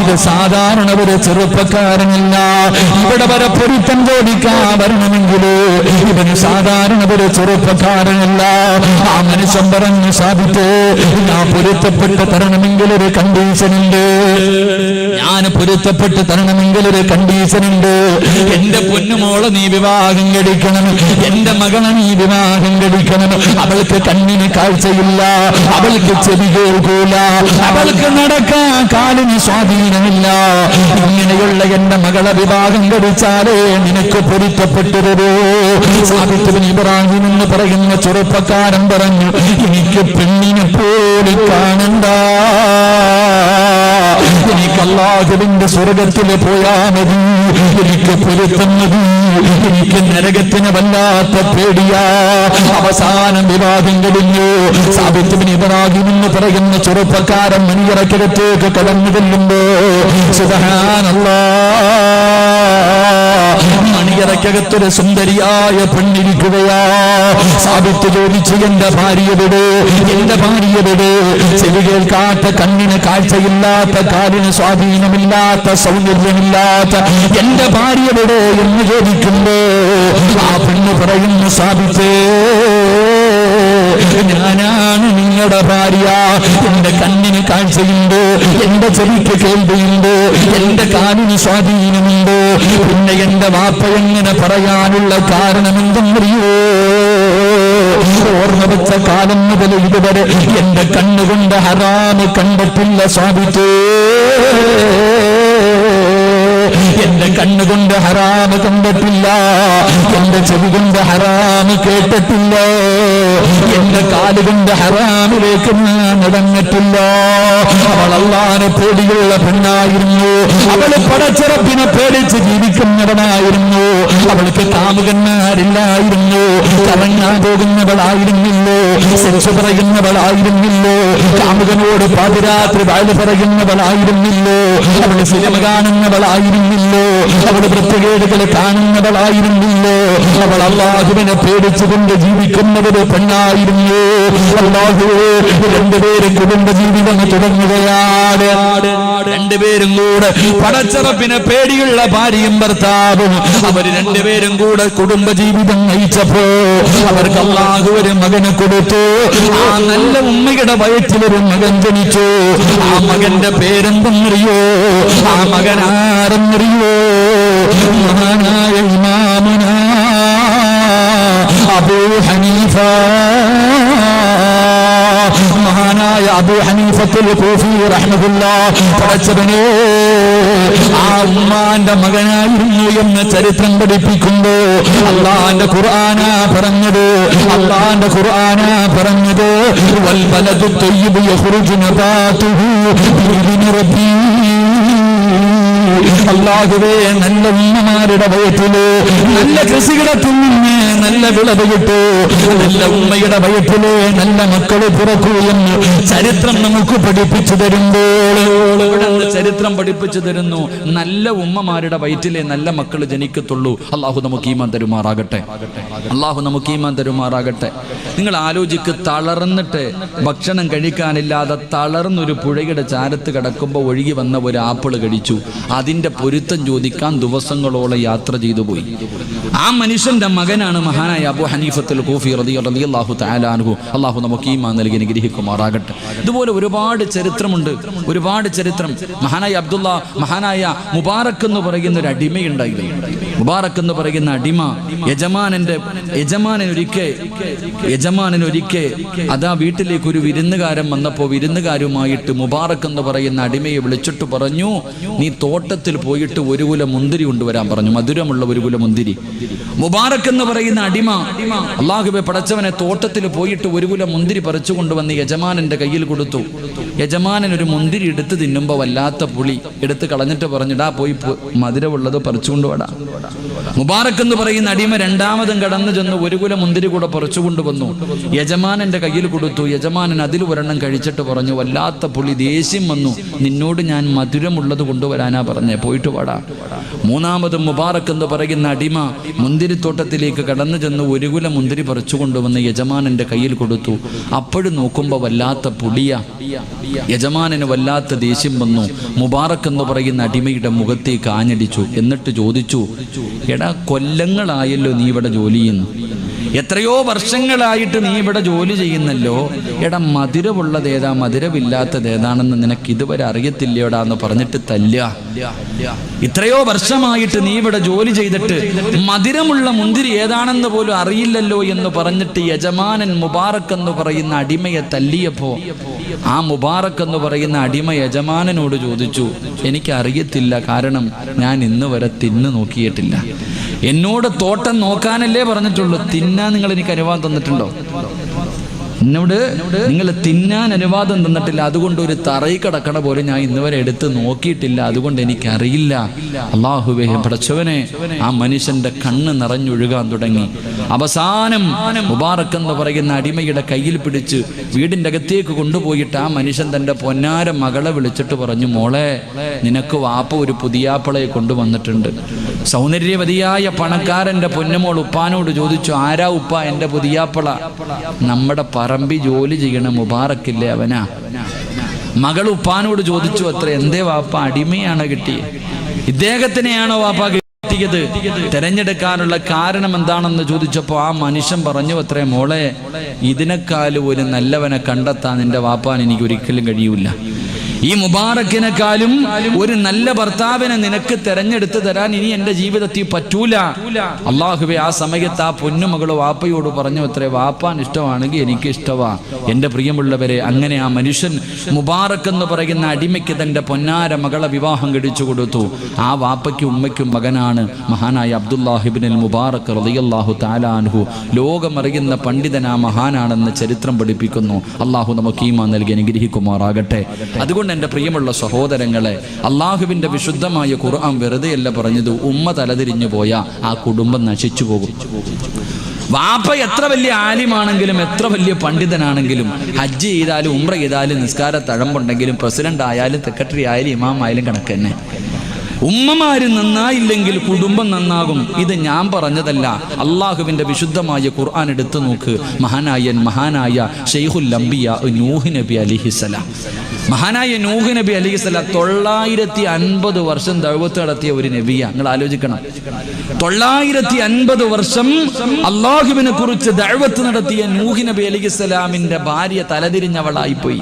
ഇത് സാധാരണ ഒരു ചെറുപ്പക്കാരനല്ല. ഇവിടെ വരെ പൊരുത്തം ചോദിക്കാൻ വരണമെങ്കില് ഇവന് സാധാരണ ഒരു ചെറുപ്പക്കാരനല്ല. ആ മനുഷ്യൻ പറഞ്ഞു, സാബിത്തേ, ഞാൻ പൊരുത്തപ്പെട്ട് തരണമെങ്കിൽ ഒരു കണ്ടീഷനുണ്ട്. ഞാൻ പൊരുത്തപ്പെട്ട് തരണമെങ്കിൽ ഒരു കണ്ടീഷനുണ്ട്. എന്റെ പൊന്നുമോളെ നീ വിവാഹം കഴിക്കണം, എന്റെ മകളെ നീ വിവാഹം കഴിക്കണം. അവൾക്ക് കണ്ണിന് കാഴ്ചയില്ല, അവൾക്ക് ചെവി കേൾക്കൂല, അവൾക്ക് നടക്കാൻ കാലിന് സ്വാധീനമില്ല. ഇങ്ങനെയുള്ള എന്റെ മകളെ വിവാഹം കഴിച്ചാലേ നിനക്ക് പൊരുത്തപ്പെട്ടു തരൂ. സാബിത്ത് ഇബ്നു ഇബ്രാഹിം എന്ന് പറയുന്ന ചെറുപ്പക്കാരൻ പറഞ്ഞു, എനിക്ക് പെണ്ണിനെ പോലെ കാണണ്ട, എനിക്ക് അല്ലാഹുവിന്റെ സ്വർഗത്തിൽ പോയാ മതി, എനിക്ക് പൊരുത്തം മതി, എനിക്ക് നരകത്തിന് വല്ലാത്ത പേടിയാ. അവസാനം വിവാഹം കഴിഞ്ഞു. സാബിത്ത് ഇബ്നു ഇബ്രാഹിം എന്ന് പറയുന്ന ചെറുപ്പക്കാരൻ മണിയറക്കകത്തേക്ക് കടന്നു ചെല്ലുമ്പോ സുബ്ഹാനല്ലാഹ്, മണിയറക്കകത്തൊരു സുന്ദരിയായ പെണ്ണിരിക്കുകയാ. സാബിത്ത് ചോദിച്ചു, എന്റെ ഭാര്യയുടെ എന്റെ ഭാര്യയുടെ ചെവി കേൾക്കാത്ത, കണ്ണിന് കാഴ്ചയില്ലാത്ത, കാലിന് സ്വാധീനമില്ലാത്ത, സൗന്ദര്യമില്ലാത്ത എന്റെ ഭാര്യയുടെ എന്ന് ചോദിക്കുമ്പോ ആ പെണ്ണ് പറയുന്നു, സാബിത്തേ, ഞാനാണ് നിങ്ങളുടെ നിങ്ങളുടെ ഭാര്യ. എന്റെ കണ്ണിന് കാഴ്ചയുണ്ട്, എന്റെ ചെവിക്ക് കേൾവിയുണ്ട്, എന്റെ കാലിന് സ്വാധീനമുണ്ട്. പിന്നെ എന്റെ വാപ്പ എങ്ങനെ പറയാനുള്ള കാരണം എന്തെന്നറിയോ? ഓർമ്മ വെച്ച കാലം മുതൽ ഇതുവരെ എന്റെ കണ്ണുകൊണ്ട് ഹറാമ് കണ്ടിട്ടില്ല സാബിത്തേ. എന്റെ കണ്ണുകൊണ്ട് ഹറാമ് കണ്ടിട്ടില്ല, എന്റെ ചെവി കൊണ്ട് ഹറാമ് കേട്ടിട്ടില്ല, എന്റെ കാലുകൊണ്ട് ഹറാമിലേക്ക് ഞാൻ നടന്നിട്ടില്ല. അവൾ അല്ലാഹുവിനെ പേടിയുള്ള പെണ്ണായിരുന്നു. അവള് പടച്ചിറപ്പിനെ പേടിച്ച് ജീവിക്കുന്നവനായിരുന്നു. അവൾക്ക് കാമുകന്മാരില്ലായിരുന്നു. കറങ്ങാൻ പോകുന്നവളായിരുന്നില്ലോ, സെക്സ് പറയുന്നവളായിരുന്നില്ലോ, കാമുകനോട് പാതിരാത്രി വാഴ പറയുന്നവളായിരുന്നില്ലോ, അവള് സിനിമ കാണുന്നവളായിരുന്നില്ലോ, അവള് വൃത്തികേടുകൾ കാണുന്നവളായിരുന്നില്ലോ. അവൾ അല്ലാഹുവിനെ പേടിച്ചുകൊണ്ട് ജീവിക്കുന്നവര് പെണ്ണായിരുന്നു. അല്ലാഹുവേ, രണ്ടുപേരും കുടുംബജീവിതം തുടങ്ങുകയാണ്. രണ്ടുപേരും കൂടെ പടച്ചിറപ്പിനെ പേടിയുള്ള ഭാര്യയും ഭർത്താവും അവര് രണ്ടുപേരും കൂടെ കുടുംബജീവിതം നയിച്ചപ്പോ അവർക്ക് അല്ലാഹു ഒരു മകനെ കൊടുത്തു. ആ നല്ല ഉമ്മയുടെ വയറ്റിലൊരു മകൻ ജനിച്ചു. ആ മകന്റെ പേരെന്തെന്നറിയോ? ആ മകൻ ആരെന്നറിയോ? മഹാനായ ഇമാമുന അബൂ ഹനീഫ. മഹാനായ അബൂ ഹനീഫത്തുൽ കൂഫി റഹ്മത്തുള്ളാഹി. പടച്ചവനേ, ആ ഉമ്മാന്റെ മകനായിരുന്നു എന്ന് ചരിത്രം പഠിപ്പിക്കുമ്പോ അല്ലാഹുവിന്റെ ഖുർആനാ പറഞ്ഞത്. അല്ലാഹുവിന്റെ ഖുർആനാ പറഞ്ഞത് വൽ ബലദു തയ്യിബു യഖ്റുജു നബാതുഹു ബിഇذن റബ്ബി. അല്ലാഹുവേ, നല്ല ഉമ്മമാരുടെ വയറ്റില് നല്ല കൃഷികിടത്തിൽ നിന്ന് നല്ല വിളവ് കിട്ടൂ. നല്ല ഉമ്മയുടെ വയറ്റില് നല്ല മക്കള് പിറക്കൂ എന്ന് ചരിത്രം നമുക്ക് പഠിപ്പിച്ചു തരുമ്പോൾ ചരിത്രം പഠിപ്പിച്ചു തരുന്നു. നല്ല ഉമ്മമാരുടെ വയറ്റിലെ നല്ല മക്കൾ ജനിക്കത്തുള്ളൂ. അല്ലാഹു നമുക്ക് ഈമാൻ തരുമാറാകട്ടെ. അല്ലാഹു നമുക്ക് ഈമാൻ തരുമാറാകട്ടെ. നിങ്ങൾ ആലോചിക്ക്, തളർന്നിട്ട് ഭക്ഷണം കഴിക്കാനില്ലാതെ തളർന്നൊരു പുഴയുടെ ചാരത്ത് കിടക്കുമ്പോൾ ഒഴുകി വന്ന ഒരു ആപ്പിള് കഴിച്ചു. അതിന്റെ പൊരുത്തം ചോദിക്കാൻ ദിവസങ്ങളോളം യാത്ര ചെയ്തു പോയി. ആ മനുഷ്യന്റെ മകനാണ് മഹാനായ അബൂ ഹനീഫത്തുൽ കൂഫി റളിയല്ലാഹു തആല അൻഹു. അല്ലാഹു നമുക്ക് ഈമാൻ നൽകി അനുഗ്രഹിക്കുമാറാകട്ടെ. ഇതുപോലെ ഒരുപാട് ചരിത്രമുണ്ട്, ഒരുപാട് ചരിത്രം. മഹാനായ മുബാറക് എന്ന് പറയുന്ന ഒരു അടിമയുണ്ടായിരുന്നു. മുബാറക് എന്ന് പറയുന്ന അടിമ യജമാനൊരിക്കെ അതാ വീട്ടിലേക്ക് ഒരു വിരുന്നുകാരൻ വന്നപ്പോ വിരുന്നുകാരുമായിട്ട് മുബാറക് എന്ന് പറയുന്ന അടിമയെ വിളിച്ചിട്ട് പറഞ്ഞു, നീ തോട്ടത്തിൽ പോയിട്ട് ഒരു കുല മുന്തിരി കൊണ്ടുവരാൻ പറഞ്ഞു, മധുരമുള്ള ഒരു കുല മുന്തിരി. മുബാറക് എന്ന് പറയുന്ന അടിമ അല്ലാഹുവേ പടച്ചവനെ തോട്ടത്തിൽ പോയിട്ട് ഒരു കുല മുന്തിരി പറിച്ചു കൊണ്ടുവന്ന് യജമാനന്റെ കയ്യിൽ കൊടുത്തു. യജമാനൻ ഒരു മുന്തിരി എടുത്ത് തിന്നുമ്പോ വല്ലാത്ത പുളി എടുത്ത് കളഞ്ഞിട്ട് പറഞ്ഞിടാ പോയി മധുരമുള്ളത് പറിച്ചുകൊണ്ടുവാടാ. മുബാറക് എന്ന് പറയുന്ന അടിമ രണ്ടാമതും കടന്നു ചെന്ന് ഒരു കുല മുന്തിരി കൂടെ പറിച്ചു കൊണ്ടുവന്നു. യജമാനന്റെ കയ്യിൽ കൊടുത്തു. യജമാനൻ അതിൽ ഒരെണ്ണം കഴിച്ചിട്ട് പറഞ്ഞു, വല്ലാത്ത പുളി, ദേഷ്യം വന്നു, നിന്നോട് ഞാൻ മധുരമുള്ളത് കൊണ്ടുവരാനാ പറഞ്ഞേ, പോയിട്ട് വാടാ. മൂന്നാമതും മുബാറക് എന്ന് പറയുന്ന അടിമ മുന്തിരിത്തോട്ടത്തിലേക്ക് കടന്നു ചെന്ന് ഒരു കുല മുന്തിരി പറിച്ചു കൊണ്ടുവന്ന് യജമാനന്റെ കയ്യിൽ കൊടുത്തു. അപ്പോഴും നോക്കുമ്പോ വല്ലാത്ത പുളിയ. യജമാനന് വല്ലാത്ത ദേഷ്യം വന്നു. മുബാറക് എന്ന് പറയുന്ന അടിമയുടെ മുഖത്തേക്ക് ആഞ്ഞടിച്ചു. എന്നിട്ട് ചോദിച്ചു, എടാ കൊല്ലങ്ങളായല്ലോ നീ ഇവിടെ ജോലി ചെയ്യുന്നു, എത്രയോ വർഷങ്ങളായിട്ട് നീ ഇവിടെ ജോലി ചെയ്യുന്നല്ലോ, എടാ മധുരമുള്ളത് ഏതാ മധുരമില്ലാത്തത് ഏതാണെന്ന് നിനക്ക് ഇതുവരെ അറിയത്തില്ലയോടാ എന്ന് പറഞ്ഞിട്ട് തല്ല. ഇത്രയോ വർഷമായിട്ട് നീ ഇവിടെ ജോലി ചെയ്തിട്ട് മധുരമുള്ള മുന്തിരി ഏതാണെന്ന് പോലും അറിയില്ലല്ലോ എന്ന് പറഞ്ഞിട്ട് യജമാനൻ മുബാറക് എന്ന് പറയുന്ന അടിമയെ തല്ലിയപ്പോ ആ മുബാറക് എന്ന് പറയുന്ന അടിമ യജമാനനോട് ചോദിച്ചു, എനിക്ക് അറിയത്തില്ല, കാരണം ഞാൻ ഇന്ന് വരെ തിന്നു നോക്കിയിട്ടില്ല. എന്നോട് തോട്ടം നോക്കാനല്ലേ പറഞ്ഞിട്ടുള്ളൂ, തിന്നാൻ നിങ്ങൾ എനിക്ക് അനുവാദം തന്നിട്ടുണ്ടോ? എന്നോട് നിങ്ങൾ തിന്നാൻ അനുവാദം തന്നിട്ടില്ല, അതുകൊണ്ട് ഒരു തറയിൽ കിടക്കണ പോലെ ഞാൻ ഇന്നുവരെ എടുത്ത് നോക്കിയിട്ടില്ല, അതുകൊണ്ട് എനിക്കറിയില്ല. അല്ലാഹുവേ പടച്ചവനെ, ആ മനുഷ്യന്റെ കണ്ണ് നിറഞ്ഞൊഴുകാൻ തുടങ്ങി. അവസാനം മുബാറക് എന്ന് പറയുന്ന അടിമയുടെ കയ്യിൽ പിടിച്ച് വീടിന്റെ അകത്തേക്ക് കൊണ്ടുപോയിട്ട് ആ മനുഷ്യൻ തന്റെ പൊന്നാര മകളെ വിളിച്ചിട്ട് പറഞ്ഞു, മോളെ, നിനക്ക് വാപ്പ ഒരു പുതിയാപ്പളയെ കൊണ്ടുവന്നിട്ടുണ്ട്. സൗന്ദര്യവതിയായ പണക്കാരന്റെ പൊന്നുമോൾ ഉപ്പാനോട് ചോദിച്ചു, ആരാ ഉപ്പ എന്റെ പുതിയാപ്പള? നമ്മുടെ പറമ്പി ജോലി ചെയ്യണ മുബാറക്കില്ലേ അവനാ. മകൾ ഉപ്പാനോട് ചോദിച്ചു അത്ര, എന്തേ വാപ്പ അടിമയാണ് കിട്ടിയത്? ഇദ്ദേഹത്തിനെയാണോ വാപ്പ കിട്ടി എത്തിയത്. തെരഞ്ഞെടുക്കാനുള്ള കാരണം എന്താണെന്ന് ചോദിച്ചപ്പോൾ ആ മനുഷ്യൻ പറഞ്ഞു അത്രേ, മോളെ ഇതിനേക്കാളും ഒരു നല്ലവനെ കണ്ടെത്താൻ നിന്റെ വാപ്പാൻ എനിക്ക് ഒരിക്കലും കഴിയൂല. ഈ മുബാറക്കിനെക്കാളും ഒരു നല്ല ഭർത്താവിനെ നിനക്ക് തെരഞ്ഞെടുത്ത് തരാൻ ഇനി എന്റെ ജീവിതത്തിൽ പറ്റൂല. അള്ളാഹുവേ, ആ സമയത്ത് ആ പൊന്നുമകള് വാപ്പയോട് പറഞ്ഞു അത്രേ, വാപ്പാൻ ഇഷ്ടമാണെങ്കിൽ എനിക്ക് ഇഷ്ടമാ. എന്റെ പ്രിയമുള്ളവരെ, അങ്ങനെ ആ മനുഷ്യൻ മുബാറക്ക് എന്ന് പറയുന്ന അടിമയ്ക്ക് തന്റെ പൊന്നാര മകളെ വിവാഹം കഴിച്ചു കൊടുത്തു. ആ വാപ്പയ്ക്കും ഉമ്മയ്ക്കും മകനാണ് മഹാനായ അബ്ദുല്ലാഹിബ്നുൽ മുബാറക് റളിയല്ലാഹു തആല അൻഹു. ലോകമറിയുന്ന പണ്ഡിതനാ മഹാനാണെന്ന് ചരിത്രം പഠിപ്പിക്കുന്നു. അള്ളാഹു നമുക്ക് ഈമാൻ നൽകി അനുഗ്രഹിക്കുമാറാകട്ടെ. അതുകൊണ്ട് എന്റെ പ്രിയമുള്ള സഹോദരങ്ങളെ, അള്ളാഹുവിന്റെ വിശുദ്ധമായ ഖുർആൻ വെറുതെയല്ല പറഞ്ഞത്, ഉമ്മ തലതിരിഞ്ഞു പോയ ആ കുടുംബം നശിച്ചു പോകും. വാപ്പ എത്ര വലിയ ആലിമാണെങ്കിലും എത്ര വലിയ പണ്ഡിതനാണെങ്കിലും ഹജ്ജ് ചെയ്താലും ഉംറ ചെയ്താലും നിസ്കാര തഴമ്പുണ്ടെങ്കിലും പ്രസിഡന്റ് ആയാലും സെക്രട്ടറി ആയാലും ഇമാം ആയാലും കണക്ക് തന്നെ. ഉമ്മമാര് നന്നായില്ലെങ്കിൽ കുടുംബം നന്നാകും. ഇത് ഞാൻ പറഞ്ഞതല്ല, അള്ളാഹുവിന്റെ വിശുദ്ധമായ ഖുർആൻ എടുത്തു നോക്ക്. മഹാനായ ശൈഖുൽ അംബിയ നൂഹ് നബി അലൈഹിസ്സലാം, മഹാനായ നൂഹ് നബി അലൈഹിസ്സലാം 950 വർഷം ദഅവത്ത് നടത്തിയ ഒരു നബിയാ. നിങ്ങൾ ആലോചിക്കണം, 950 വർഷം അള്ളാഹുവിനെ കുറിച്ച് ദഅവത്ത് നടത്തിയ നൂഹ് നബി അലൈഹിസ്സലാമിന്റെ ഭാര്യ തലതിരിഞ്ഞവളായിപ്പോയി.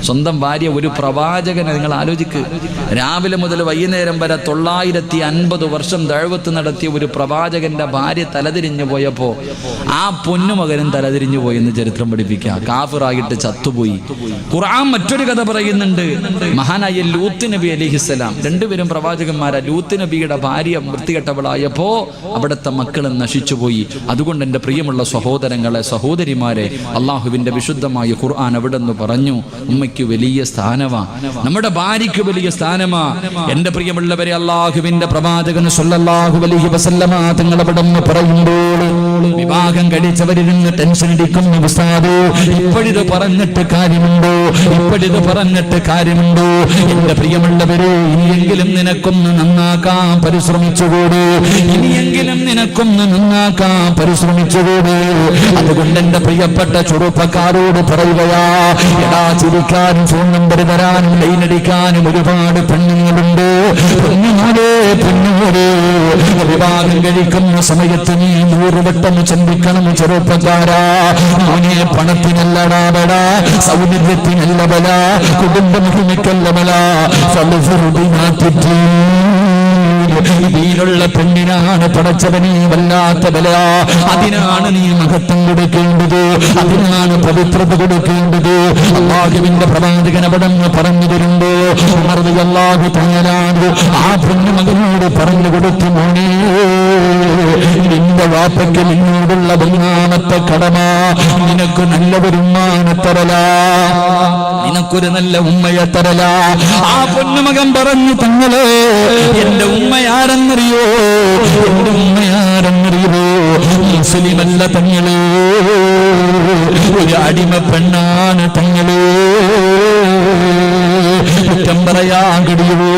സ്വന്തം ഭാര്യ ഒരു പ്രവാചകനെ നിങ്ങൾ ആലോചിക്ക്. രാവിലെ മുതൽ വൈകുന്നേരം വരെ 950 വർഷം ദഅവത്ത് നടത്തിയ ഒരു പ്രവാചകന്റെ ഭാര്യ തലതിരിഞ്ഞു പോയപ്പോ ആ പൊന്നുമകനും തലതിരിഞ്ഞു പോയി എന്ന് ചരിത്രം പഠിപ്പിക്കുക. കാഫിറായിട്ട് ചത്തുപോയി. ഖുർആൻ മറ്റൊരു കഥ പറയുന്നുണ്ട്. മഹാനായ ലൂത്ത് നബി അലൈഹിസ്സലാം, രണ്ടുപേരും പ്രവാചകന്മാരാ. ലൂത്ത് നബിയുടെ ഭാര്യ വൃത്തികെട്ടവളായപ്പോ അവിടുത്തെ മക്കളും നശിച്ചുപോയി. അതുകൊണ്ട് എൻ്റെ പ്രിയമുള്ള സഹോദരങ്ങളെ, സഹോദരിമാരെ, അള്ളാഹുവിന്റെ വിശുദ്ധമായ ഖുർആൻ അവിടെ നിന്ന് പറഞ്ഞു, വലിയ സ്ഥാനമാ, നമ്മുടെ ഭാര്യയ്ക്ക് വലിയ സ്ഥാനമാ. എന്റെ പ്രിയമുള്ളവരെ, അള്ളാഹുവിന്റെ പ്രവാചകൻ സ്വല്ലല്ലാഹു അലൈഹി വസല്ലമ തങ്ങൾ അവിടെ പറയുമ്പോൾ വിവാഹം കഴിച്ചവരിരുന്ന് ടെൻഷൻ അടിക്കുന്നു. ഉസ്താദേ, ഇപ്പോഴിത് പറഞ്ഞിട്ട് കാര്യമുണ്ടോ? എന്റെ പ്രിയമുള്ളവരെ, ഇനിയെങ്കിലും നിനക്കൊന്ന് നന്നാക്കാൻ പരിശ്രമിച്ചുകൂടെ? അതുകൊണ്ട് എന്റെ പ്രിയപ്പെട്ട ചെറുപ്പക്കാരോട് പറയുകയാ, എടാ, ചിരിക്കാനും ഫോൺ നമ്പർ തരാനും ലൈനടിക്കാനും ഒരുപാട് പെണ്ണുങ്ങളുണ്ട്. പെണ്ണുങ്ങളെ വിവാഹം കഴിക്കുന്ന സമയത്ത് നീ 100 വട്ടം ചിന്തിക്കണം ചെറുപ്പക്കാരാ. മോനെ, പണത്തിനല്ലടാ, സൗന്ദര്യത്തിനല്ല, കുടുംബ മഹിമയ്ക്കല്ല, ഇതിലുള്ള പെണ്ണിനാണ് പടച്ചവനെ വല്ലാത്ത ബല. അതിനാണ് നീ മഹത്വം കൊടുക്കേണ്ടത്, അതിനാണ് പവിത്രത കൊടുക്കേണ്ടത്. അല്ലാഹുവിന്റെ പ്രവാചകൻ അവിടെ പറഞ്ഞു തരുമ്പോ ആ പെണ്ണുമകനോട് പറഞ്ഞു കൊടുത്തു, മോനെ, നിന്റെ വാപ്പയ്ക്ക് നിന്നോടുള്ള ഒന്നാമത്തെ കടമ നിനക്ക് നല്ല ഉമ്മാനെ തരലാ, നിനക്കൊരു നല്ല ഉമ്മയെ തരലാ. ആ പൊന്നുമകൻ പറഞ്ഞു, തങ്ങളെ, എന്റെ ഉമ്മയാരെന്നറിയോ? മുസ്ലിമല്ല തങ്ങളെ, ഒരു അടിമ പെണ്ണാണ് തങ്ങളെ. കുറ്റം പറയാൻ കഴിയുമോ?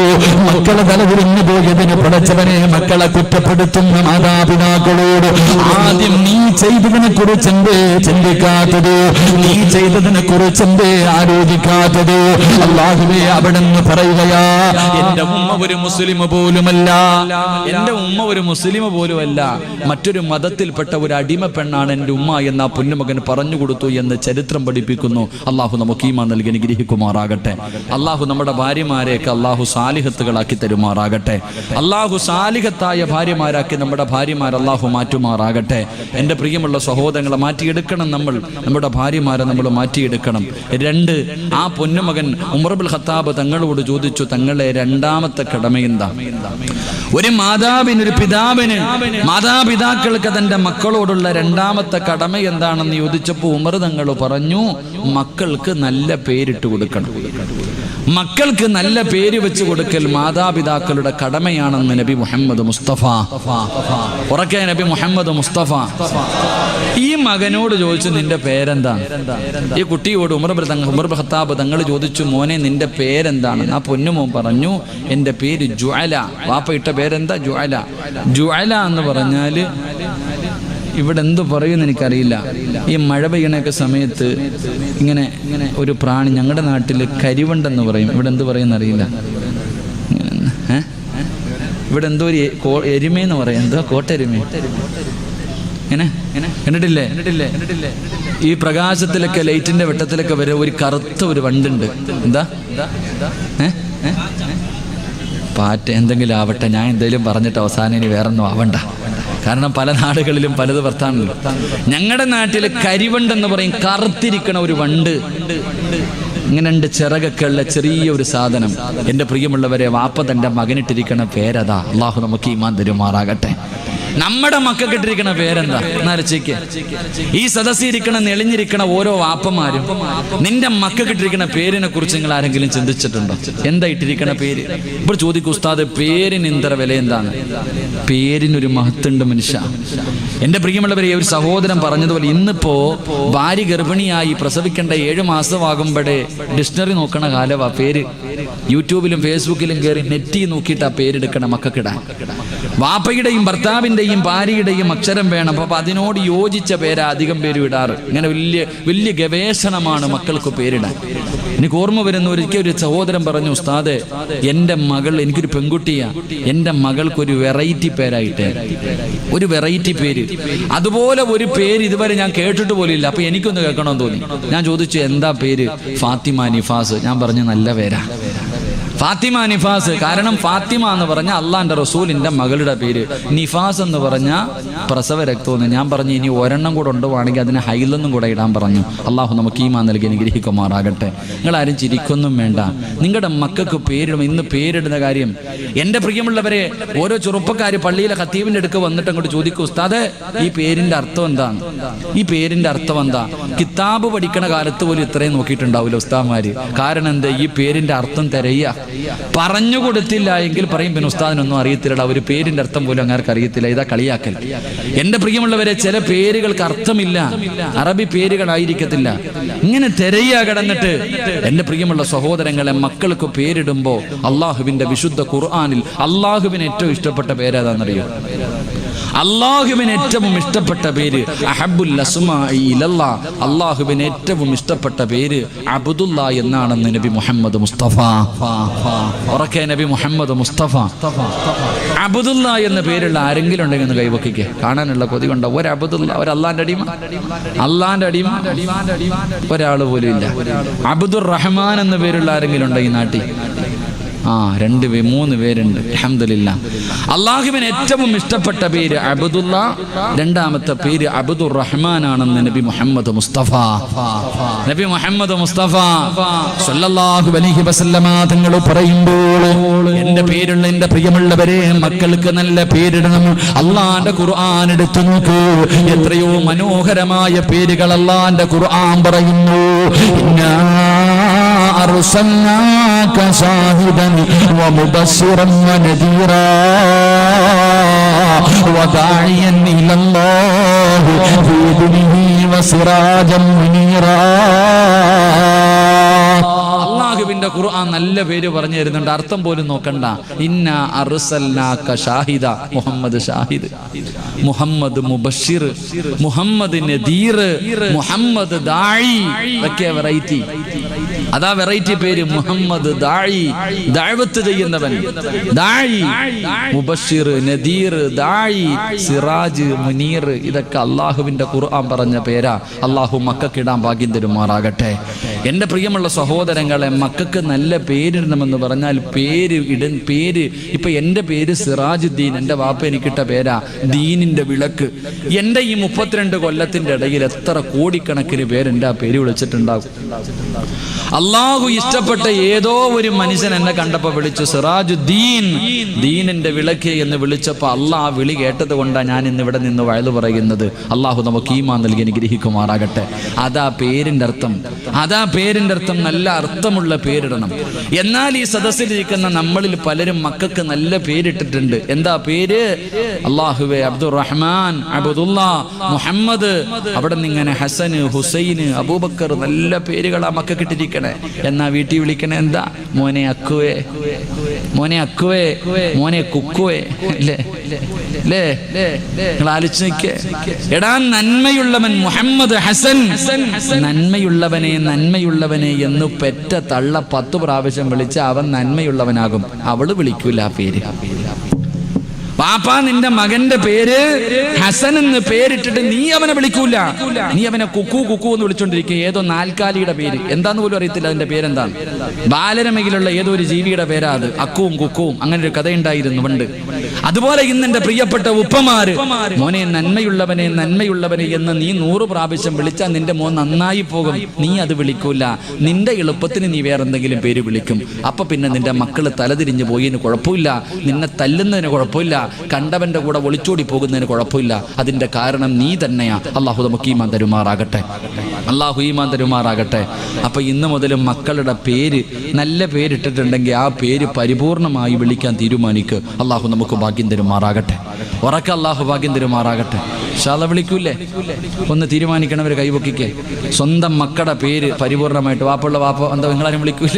മക്കളെ തലതിരിഞ്ഞു പോയതിന് പടച്ചവനെ മക്കളെ കുറ്റപ്പെടുത്തുന്ന മാതാപിതാക്കളോട് ആദ്യം നീ ചെയ്തതിനെ കുറിച്ചെന്തേ ചിന്തിക്കാത്തത്? നീ ചെയ്തതിനെ കുറിച്ചെന്തേ ആലോചിക്കാത്തത്? അല്ലാഹുവേ, അവിടെ നിന്ന് പറയുകയാ, എന്റെ ഉമ്മ ഒരു മുസ്ലിം പോലുമല്ല, മറ്റൊരു മതത്തിൽപ്പെട്ട ഒരു അടിമ പെണ്ണാണ് എന്റെ ഉമ്മ എന്ന് ആ പൊന്നുമകൻ പറഞ്ഞു കൊടുത്തു എന്ന് ചരിത്രം പഠിപ്പിക്കുന്നു. അള്ളാഹു നമുക്ക് ഈമാൻ നൽകി അനുഗ്രഹിക്കുമാറാകട്ടെ. അള്ളാഹു നമ്മുടെ ഭാര്യമാരെയൊക്കെ അള്ളാഹു സാലിഹത്തുകളാക്കി തരുമാറാകട്ടെ. അള്ളാഹു സാലിഹത്തായ ഭാര്യമാരാക്കി നമ്മുടെ ഭാര്യമാർ അള്ളാഹു മാറ്റുമാറാകട്ടെ. എൻ്റെ പ്രിയമുള്ള സഹോദരങ്ങളെ, മാറ്റിയെടുക്കണം നമ്മുടെ ഭാര്യമാരെ നമ്മൾ മാറ്റിയെടുക്കണം. 2, ആ പൊന്നുമകൻ ഉമർ ഇബ്നുൽ ഖത്താബ് തങ്ങളോട് ചോദിച്ചു, തങ്ങളെ രണ്ടാമത്തെ കടമ എന്താ? ഒരു പിതാവിന് മാതാപിതാക്കൾക്ക് തന്റെ മക്കളോടുള്ള രണ്ടാമത്തെ കടമ എന്താണെന്ന് ചോദിച്ചപ്പോൾ ഉമർ തങ്ങൾ പറഞ്ഞു, മക്കൾക്ക് നല്ല പേരിട്ട് കൊടുക്കണം. മക്കൾക്ക് നല്ല പേര് വെച്ച് കൊടുക്കൽ മാതാപിതാക്കളുടെ കടമയാണെന്ന് നബി മുഹമ്മദ് മുസ്തഫ. ഉറക്കെ നബി മുഹമ്മദ് മുസ്തഫ. ഈ മകനോട് ചോദിച്ചു, നിന്റെ പേരെന്താണ്? ഈ കുട്ടിയോട് ഉമർ ഇബ്നുൽ ഖത്താബ് തങ്ങൾ ചോദിച്ചു, മോനെ, നിന്റെ പേരെന്താണ്? ആ പൊന്നുമോൻ പറഞ്ഞു, എൻ്റെ പേര് ജുഅല. വാപ്പ ഇട്ട പേരെന്താ? ജുഅല എന്ന് പറഞ്ഞാല് ഇവിടെ എന്ത് പറയുമെന്ന് എനിക്കറിയില്ല. ഈ മഴ പെയ്യണൊക്കെ സമയത്ത് ഇങ്ങനെ ഒരു പ്രാണി, ഞങ്ങളുടെ നാട്ടിൽ കരിവണ്ടെന്ന് പറയും, ഇവിടെ എന്ത് പറയുമെന്ന് അറിയില്ല. ഇവിടെ എന്തോ ഒരു എരുമയെന്ന് പറയാം, എന്തോ കോട്ടെരുമ ഇങ്ങനെ കണ്ടിട്ടില്ലേ? ഈ പ്രകാശത്തിലൊക്കെ ലൈറ്റിന്റെ വെട്ടത്തിലൊക്കെ വരെ ഒരു കറുത്ത ഒരു വണ്ടുണ്ട്. എന്താ പാറ്റ എന്തെങ്കിലും ആവട്ടെ, ഞാൻ എന്തെങ്കിലും പറഞ്ഞിട്ട് അവസാനം ഇനി വേറൊന്നും ആവണ്ട. കാരണം പല നാടുകളിലും പലത് വർത്താനല്ലോ. ഞങ്ങളുടെ നാട്ടിൽ കരിവണ്ടെന്ന് പറയും, കറുത്തിരിക്കണ ഒരു വണ്ട്, ഇങ്ങനെ രണ്ട് ചിറകൊക്കെ ഉള്ള ചെറിയ ഒരു സാധനം. എൻ്റെ പ്രിയമുള്ളവരെ, വാപ്പ തൻ്റെ മകനിട്ടിരിക്കണ പേരതാ. അള്ളാഹു നമുക്ക് ഈമാൻ തരുമാറാകട്ടെ. നമ്മുടെ മക്കൾക്ക് ഇട്ടിരിക്കണ പേരെന്താ എന്നാലോചിക്ക്. ഈ സദസ്സിരിക്കണ നെളിഞ്ഞിരിക്കണ ഓരോ വാപ്പമാരും നിന്റെ മക്കൾക്ക് ഇട്ടിരിക്കണ പേരിനെ കുറിച്ച് നിങ്ങൾ ആരെങ്കിലും ചിന്തിച്ചിട്ടുണ്ടോ? എന്താ ഇട്ടിരിക്കണ പേര്? ഇപ്പോൾ ചോദിക്കും, ഉസ്താദ് പേരിന് ഇത്ര വില എന്താണ്? പേരിനൊരു മഹത്തുണ്ട് മനുഷ്യ. എൻ്റെ പ്രിയമുള്ളവരെ, ഒരു സഹോദരൻ പറഞ്ഞതുപോലെ ഇന്നിപ്പോ ഭാര്യ ഗർഭിണിയായി പ്രസവിക്കേണ്ട 7 മാസമാകുമ്പോഴേ ഡിക്ഷണറി നോക്കണ കാലവാ. പേര് യൂട്യൂബിലും ഫേസ്ബുക്കിലും കയറി നെറ്റി നോക്കിയിട്ട് ആ പേരെടുക്കണം മക്കൾക്കിടാൻ. വാപ്പയുടെയും ഭർത്താവിൻ്റെയും ഭാര്യയുടെയും അക്ഷരം വേണം. അപ്പൊ അതിനോട് യോജിച്ച പേരാ അധികം പേര് ഇടാറ്. ഇങ്ങനെ വലിയ ഗവേഷണമാണ് മക്കൾക്ക് പേരിടാൻ. എനിക്ക് ഓർമ്മ വരുന്ന ഒരിക്കൽ ഒരു സഹോദരൻ പറഞ്ഞു, ഉസ്താദെ എൻ്റെ മകൾ, എനിക്കൊരു പെൺകുട്ടിയാ, എൻ്റെ മകൾക്കൊരു വെറൈറ്റി പേരായിട്ട്, ഒരു വെറൈറ്റി പേര്, അതുപോലെ ഒരു പേര് ഇതുവരെ ഞാൻ കേട്ടിട്ട് പോലും ഇല്ല. അപ്പൊ എനിക്കൊന്ന് കേൾക്കണമെന്ന് തോന്നി. ഞാൻ ചോദിച്ചു, എന്താ പേര്? ഫാത്തിമ നിഫാസ്. ഞാൻ പറഞ്ഞു, നല്ല പേരാ ഫാത്തിമ നിഫാസ്. കാരണം ഫാത്തിമ എന്ന് പറഞ്ഞാൽ അള്ളാന്റെ റസൂലിന്റെ മകളുടെ പേര്, നിഫാസ് എന്ന് പറഞ്ഞാൽ പ്രസവ രക്തമെന്ന്. ഞാൻ പറഞ്ഞു, ഇനി ഒരെണ്ണം കൂടെ ഉണ്ടുവാണെങ്കിൽ അതിന് ഹൈലെന്നും കൂടെ ഇടാൻ പറഞ്ഞു. അള്ളാഹു നമുക്ക് ഈമാൻ നൽകി അനുഗ്രഹിക്കുമാറാകട്ടെ. നിങ്ങളാരും ചിരിക്കൊന്നും വേണ്ട. നിങ്ങളുടെ മക്കൾക്ക് പേരിടും. ഇന്ന് പേരിടുന്ന കാര്യം, എൻ്റെ പ്രിയമുള്ളവരെ, ഓരോ ചെറുപ്പക്കാർ പള്ളിയിലെ ഖത്തീബിന്റെ അടുക്ക് വന്നിട്ട് അങ്ങോട്ട് ചോദിക്കും, ഉസ്താദേ ഈ പേരിന്റെ അർത്ഥം എന്താണ്? ഈ പേരിന്റെ അർത്ഥം എന്താ? കിതാബ് പഠിക്കണ കാലത്ത് പോലും ഇത്രയും നോക്കിയിട്ടുണ്ടാവില്ല ഉസ്താദ്മാര്. കാരണം എന്താ? ഈ പേരിന്റെ അർത്ഥം തിരയുക. പറഞ്ഞു കൊടുത്തില്ല എങ്കിൽ പറയും, പിന്നെ ഉസ്താദിനൊന്നും അറിയത്തില്ല, ഒരു പേരിന്റെ അർത്ഥം പോലും അങ്ങാർക്ക് അറിയത്തില്ല. ഇതാ കളിയാക്കൽ. എന്റെ പ്രിയമുള്ളവരെ, ചില പേരുകൾക്ക് അർത്ഥമില്ല, അറബി പേരുകളായിരിക്കത്തില്ല. ഇങ്ങനെ തിരയുക കിടന്നിട്ട്. എന്റെ പ്രിയമുള്ള സഹോദരങ്ങളെ, മക്കൾക്ക് പേരിടുമ്പോ അള്ളാഹുവിന്റെ വിശുദ്ധ ഖുർആനിൽ അള്ളാഹുവിന് ഏറ്റവും ഇഷ്ടപ്പെട്ട പേരേതാണെന്നറിയോ? അള്ളാഹുവിന് ഏറ്റവും ഇഷ്ടപ്പെട്ട പേര് അഹബ്ബുൽ അസ്മാഇ ഇലല്ലാഹ്. അള്ളാഹുവിന് ഏറ്റവും ഇഷ്ടപ്പെട്ട പേര് അബ്ദുല്ല എന്നാണെന്ന് നബി മുഹമ്മദ് മുസ്തഫ. ഉറക്കെ നബി മുഹമ്മദ് മുസ്തഫ. അബ്ദുല്ല എന്ന പേരുള്ള ആരെങ്കിലും ഉണ്ടെങ്കിൽ ഒന്ന് കൈവക്കിക്ക്. കാണാനുള്ള കൊതി കൊണ്ട ഒരു അബ്ദുല്ല, ഒരു അള്ളാന്റെ അടിമ, അള്ളാന്റെ അടിമ ഒരാൾ പോലും ഇല്ല. അബ്ദുർ റഹ്മാൻ എന്ന പേരുള്ള ആരെങ്കിലും ഉണ്ടെങ്കിൽ നാട്ടിൽ? 3 പേരുണ്ട്. അൽഹംദുലില്ലാ. അള്ളാഹുവിന് ഏറ്റവും ഇഷ്ടപ്പെട്ട പേര് അബ്ദുല്ല, രണ്ടാമത്തെ പേര് അബ്ദുർ റഹ്മാൻ ആണെന്ന് നബി മുഹമ്മദ് മുസ്തഫ. നബി മുഹമ്മദ് മുസ്തഫ സ്വല്ലല്ലാഹു അലൈഹി വസല്ലമ തങ്ങൾ പറയുമ്പോൾ, എന്റെ പേരുള്ള എന്റെ പ്രിയമുള്ളവരെ, മക്കൾക്ക് നല്ല പേരിടണം. അള്ളാന്റെ ഖുർആൻ എടുത്തു നോക്കൂ, എത്രയോ മനോഹരമായ പേരുകൾ അള്ളാന്റെ ഖുർആൻ പറയുന്നു. ഇന്നാ അർസൽനാക ശാഹിദൻ ومبشرا ونذيرا وداعيا إلى الله بإذنه وسراجا منيرا. അള്ളാഹുവിന്റെ ഖുർആൻ നല്ല പേര് പറഞ്ഞു തരുന്നുണ്ട്. അർത്ഥം പോലും നോക്കണ്ട. ഇന്നാ അർസൽനാക ഷാഹിദ. മുഹമ്മദ് ഷാഹിദ്, മുഹമ്മദ് മുബശ്ശിർ, മുഹമ്മദ് നദീർ, മുഹമ്മദ് ദാഇ. ഇതൊക്കെ വെറൈറ്റി. അതാ വെറൈറ്റി പേര്. മുഹമ്മദ് ദാഇ, ദഅവത്ത് ചെയ്യുന്നവൻ. ദാഇ, മുബശ്ശിർ, നദീർ, ദാഇ, സിറാജ്, മുനീർ. ഇതൊക്കെ അള്ളാഹുവിന്റെ ഖുർആൻ പറഞ്ഞ പേരാ. അള്ളാഹു മക്കൾക്കിടാൻ ഭാഗ്യം തരുമാറാകട്ടെ. എൻ്റെ പ്രിയമുള്ള സഹോദരങ്ങളെ, മക്കൾക്ക് നല്ല പേരിടണമെന്ന് പറഞ്ഞാൽ പേര് ഇപ്പൊ എൻ്റെ പേര് സിറാജുദ്ദീൻ. എൻ്റെ വാപ്പ എനിക്കിട്ട പേരാ ദീനിന്റെ വിളക്ക്. എൻ്റെ ഈ 32 കൊല്ലത്തിന്റെ ഇടയിൽ എത്ര കോടിക്കണക്കിന് പേര് എൻ്റെ ആ പേര് വിളിച്ചിട്ടുണ്ടാകും. അള്ളാഹു ഇഷ്ടപ്പെട്ട ഏതോ ഒരു മനുഷ്യൻ എന്നെ കണ്ടപ്പോ വിളിച്ചു സിറാജുദ്ദീൻ, ദീനിന്റെ വിളക്ക് എന്ന് വിളിച്ചപ്പോ അള്ളാഹ് ആ വിളി കേട്ടത് കൊണ്ടാണ് ഞാൻ ഇന്ന് ഇവിടെ നിന്ന് വയലു പറയുന്നത്. അള്ളാഹു നമുക്ക് ഈമാൻ നൽകി അനുഗ്രഹിക്കുമാറാകട്ടെ. അതാ പേരിന്റെ അർത്ഥം. നല്ല അർത്ഥമുള്ള പേരിടണം. എന്നാൽ ഈ സദസ്സിലിരിക്കുന്ന നമ്മളിൽ പലരും മക്കൾക്ക് നല്ല പേരിട്ടിട്ടുണ്ട്. എന്താ പേര്? അള്ളാഹുവേ, അബ്ദുർ റഹ്മാൻ, അബ്ദുല്ല, മുഹമ്മദ്, അവിടെ നിന്ന് ഇങ്ങനെ ഹസൻ, ഹുസൈൻ, അബൂബക്കർ, നല്ല പേരുകളാ മക്കൾക്ക് ഇട്ടിരിക്കണേ. എന്നാ വീട്ടിൽ വിളിക്കണേ എന്താ? മോനെ അക്കുവേ, മോനെ അക്കുവേ, മോനെ കുക്കുവേ. നിങ്ങൾ ആലോചിച്ച് നിൽക്കേ. എടാ നന്മയുള്ളവൻ മുഹമ്മദ് ഹസൻ, നന്മയുള്ളവനെ എന്ന് പെറ്റ തള്ള 10 പ്രാവശ്യം വിളിച്ച് അവൻ നന്മയുള്ളവനാകും. അവള് വിളിക്കൂല ആ പേര്. പാപ്പാ നിന്റെ മകന്റെ പേര് ഹസൻ എന്ന് പേരിട്ടിട്ട് നീ അവനെ വിളിക്കൂല, നീ അവനെ കുക്കു കുക്കു എന്ന് വിളിച്ചോണ്ടിരിക്കുക. ഏതോ നാൽക്കാലിയുടെ പേര് എന്താന്ന് പോലും അറിയത്തില്ല, അതിന്റെ പേരെന്താണ്. ബാലരമയിലുള്ള ഏതോ ഒരു ജീവിയുടെ പേരാ അത്, അക്കുവും കുക്കുവും. അങ്ങനെ ഒരു കഥയുണ്ടായിരുന്നു പണ്ട്. അതുപോലെ ഇന്ന് എന്റെ പ്രിയപ്പെട്ട ഉപ്പമാര്, മോനെ നന്മയുള്ളവനെ നന്മയുള്ളവനെ എന്ന് നീ 100 പ്രാവശ്യം വിളിച്ചാൽ നിന്റെ മോൻ നന്നായി പോകും. നീ അത് വിളിക്കൂല, നിന്റെ എളുപ്പത്തിന് നീ വേറെന്തെങ്കിലും പേര് വിളിക്കും. അപ്പൊ പിന്നെ നിന്റെ മക്കള് തലതിരിഞ്ഞു പോയിന് കുഴപ്പമില്ല, നിന്നെ തല്ലുന്നതിന് കുഴപ്പമില്ല, കണ്ടവന്റെ കൂടെ ഒളിച്ചോടി പോകുന്നതിന് കുഴപ്പമില്ല. അതിന്റെ കാരണം നീ തന്നെയാ. അള്ളാഹു നമുക്ക് ഈമാൻ തരുമാറാകട്ടെ, അള്ളാഹു ഈമാൻ തരുമാറാകട്ടെ. അപ്പൊ ഇന്ന് മുതൽ മക്കളുടെ പേര് നല്ല പേരിട്ടിട്ടുണ്ടെങ്കിൽ ആ പേര് പരിപൂർണമായി വിളിക്കാൻ തീരുമാനിക്കുക. അള്ളാഹു നമുക്ക് ഭാഗ്യം തരുമാറാകട്ടെ, ഉറക്ക അള്ളാഹു ഭാഗ്യം തരുമാറാകട്ടെ. ഷാല വിളിക്കൂലേ? ഒന്ന് തീരുമാനിക്കണവർ കൈപൊക്കിക്കേ. സ്വന്തം മക്കളുടെ പേര് പരിപൂർണമായിട്ട്, വാപ്പുള്ള വാപ്പ എന്താ നിങ്ങളാരും വിളിക്കൂല,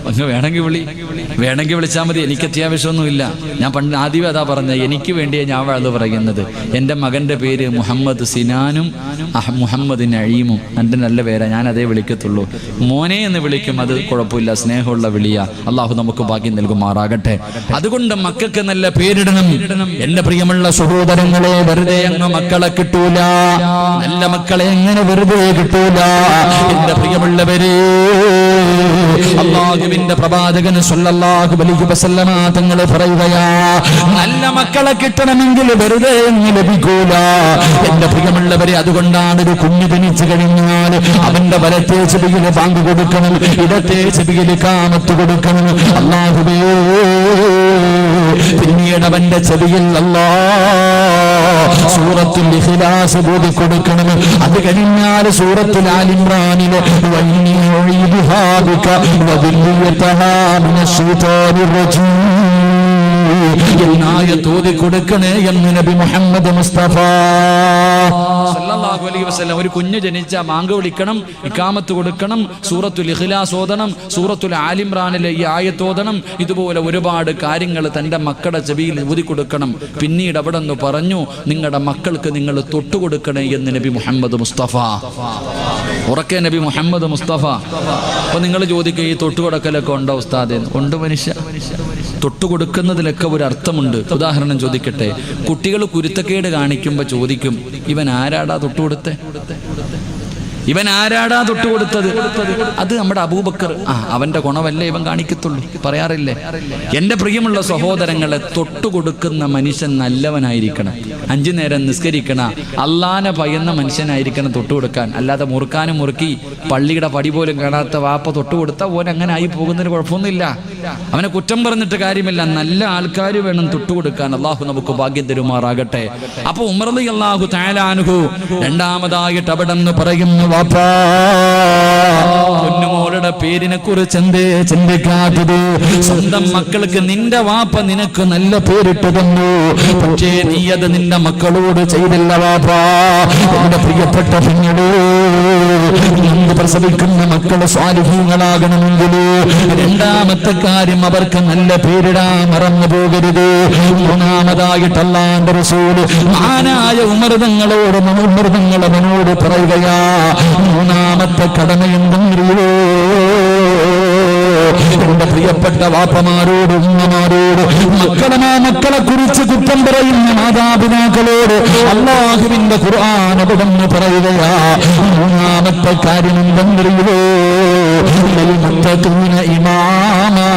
അങ്ങ് വേണമെങ്കിൽ വിളിച്ചാൽ മതി, എനിക്ക് അത്യാവശ്യമൊന്നുമില്ല. ഞാൻ പണ്ട് ആദ്യമേ അതാ പറഞ്ഞത്, എനിക്ക് വേണ്ടിയാണ് ഞാൻ വഅദ് പറയുന്നത്. എൻ്റെ മകൻ്റെ പേര് മുഹമ്മദ് സിനാനും മുഹമ്മദ് നഈമും, എൻ്റെ നല്ല പേരാ, ഞാൻ അതേ വിളിക്കത്തുള്ളൂ. മോനെ എന്ന് വിളിക്കും, അത് കുഴപ്പമില്ല, സ്നേഹമുള്ള വിളിയാ. അള്ളാഹു നമുക്ക് ഭാഗ്യം നൽകുമാറാകട്ടെ. അതുകൊണ്ട് മക്കൾക്ക് നല്ല പേരിടണം. എൻ്റെ പ്രിയമുള്ള സഹോദരങ്ങളെ, വെറുതെ അങ്ങ് മക്കളെ കിട്ടൂല, നല്ല മക്കളെ എങ്ങനെ വെറുതെ കിട്ടൂല. എൻ്റെ പ്രിയമുള്ളവരെ, അല്ലാഹുവിന്റെ പ്രവാചകൻ സല്ലല്ലാഹു അലൈഹി വസല്ലമ തങ്ങൾ പറയുകയാ, നല്ല മക്കളെ കിട്ടണമെങ്കിൽ വെറുതെ ഒന്നും ലഭിക്കൂല. എന്റെ പ്രിയമുള്ളവരെ, അതുകൊണ്ടാണ് ഒരു കുഞ്ഞു ജനിച്ചു കഴിഞ്ഞാൽ അവന്റെ വലത്തെ ചെവിയിൽ ബാങ്ക് കൊടുക്കണം, ഇടത്തെ ചെവിയിൽ കാമത്ത് കൊടുക്കണം. അല്ലാഹുവേ, പിന്നീട് അവന്റെ ചെവിയിൽ സൂറത്തുൽ ഇഖ്ലാസ് ഓതി കൊടുക്കണം. അത് കഴിഞ്ഞാൽ സൂറത്തുൽ ആൽ ഇംറാനിലെ തോതി കൊടുക്കണേ എന്ന് നബി മുഹമ്മദ് മുസ്തഫ സല്ലല്ലാഹു അലൈഹി വസല്ലം. ഒരു കുഞ്ഞ് ജനിച്ച ബാങ്ക് വിളിക്കണം, ഇഖാമത്ത് കൊടുക്കണം, സൂറത്തുൽ ഇഖ്ലാസ് ഓതണം, സൂറത്തുൽ ആൽ ഇംറാനിലെ ഈ ആയത്ത് ഓതണം. ഇതുപോലെ ഒരുപാട് കാര്യങ്ങൾ തന്റെ മക്കളുടെ ചെവിയിൽ ഊതി കൊടുക്കണം. പിന്നീട് അവിടെ നിന്ന് പറഞ്ഞു, നിങ്ങളുടെ മക്കൾക്ക് നിങ്ങൾ തൊട്ടുകൊടുക്കണേ എന്ന് നബി മുഹമ്മദ് മുസ്തഫ. ഉറക്കെ നബി മുഹമ്മദ് മുസ്തഫ. അപ്പൊ നിങ്ങൾ ചോദിക്കുക, ഈ തൊട്ടുകൊടുക്കലൊക്കെ ഉണ്ടോ ഉസ്താദേ? ഉണ്ട് മനുഷ്യ, തൊട്ടുകൊടുക്കുന്നതിലൊക്കെ ഒരു അർത്ഥമുണ്ട്. ഉദാഹരണം ചോദിക്കട്ടെ, കുട്ടികൾ കുരുത്തക്കേട് കാണിക്കുമ്പോൾ ചോദിക്കും, ഇവൻ ആരാടാ തൊട്ടുകൊടുത്തേ? ഇവൻ ആരാടാ തൊട്ടുകൊടുത്തത്? അത് നമ്മുടെ അബൂബക്കർ. അവന്റെ ഗുണമല്ലേ ഇവൻ കാണിക്കത്തുള്ളൂ, പറയാറില്ലേ? എന്റെ പ്രിയമുള്ള സഹോദരങ്ങളെ, തൊട്ടുകൊടുക്കുന്ന മനുഷ്യൻ നല്ലവനായിരിക്കണം, 5 നേരം നിസ്കരിക്കണ, അള്ളാനെ ഭയന്ന മനുഷ്യനായിരിക്കണം തൊട്ടുകൊടുക്കാൻ. അല്ലാതെ മുറുക്കാനും മുറുക്കി പള്ളിയുടെ പടി പോലും കാണാത്ത വാപ്പ തൊട്ടുകൊടുത്ത ഓൻ അങ്ങനെ ആയി പോകുന്നതിന് കുഴപ്പമൊന്നുമില്ല. അവനെ കുറ്റം പറഞ്ഞിട്ട് കാര്യമില്ല, നല്ല ആൾക്കാർ വേണം തൊട്ടുകൊടുക്കാൻ. അള്ളാഹു നമുക്ക് ഭാഗ്യം തരുമാറാകട്ടെ. അപ്പൊ ഉമർ റളിയല്ലാഹു തആല അൻഹു രണ്ടാമതായിട്ട് അവിടെ നിന്ന് പറയുന്നു, വാപ്പാ, പൊന്നുമോളുടെ പേരിനെ കുറിച്ച് എന്തേ ചിന്തിക്കാത്തത്? സ്വന്തം മക്കൾക്ക് നിന്റെ വാപ്പ നിനക്ക് നല്ല പേരിട്ട് തന്നു, പക്ഷേ നീ അത് നിന്റെ മക്കളോട് ചെയ്തില്ല വാപ്പാ. എന്റെ പ്രിയപ്പെട്ട പെങ്ങളെ, പ്രസവിക്കുന്ന മക്കള് സ്വാലിഹീങ്ങളാകണമെങ്കിൽ രണ്ടാമത്തെ കാര്യം അവർക്ക് നല്ല പേരിടാൻ മറന്നു പോകരുത്. മൂന്നാമതായിട്ട് അല്ലാഹുവിന്റെ റസൂൽ മഹാനായ ഉമർ തങ്ങളോട് അവനോട് പറയുകയാ, മൂന്നാമത്തെ കടമ എന്തെന്നറിയോ? എന്റെ പ്രിയപ്പെട്ട വാപ്പമാരോട് ഉമ്മമാരോട് മക്കളെ കുറിച്ച് കുറ്റം പറയുന്ന മാതാപിതാക്കളോട് അല്ലാഹുവിന്റെ ഖുർആൻ അവിടുന്ന് പറയുകയാ, മൂന്നാമത്തെ കാര്യം എന്തെന്നറിയോ? ഇമാമാ,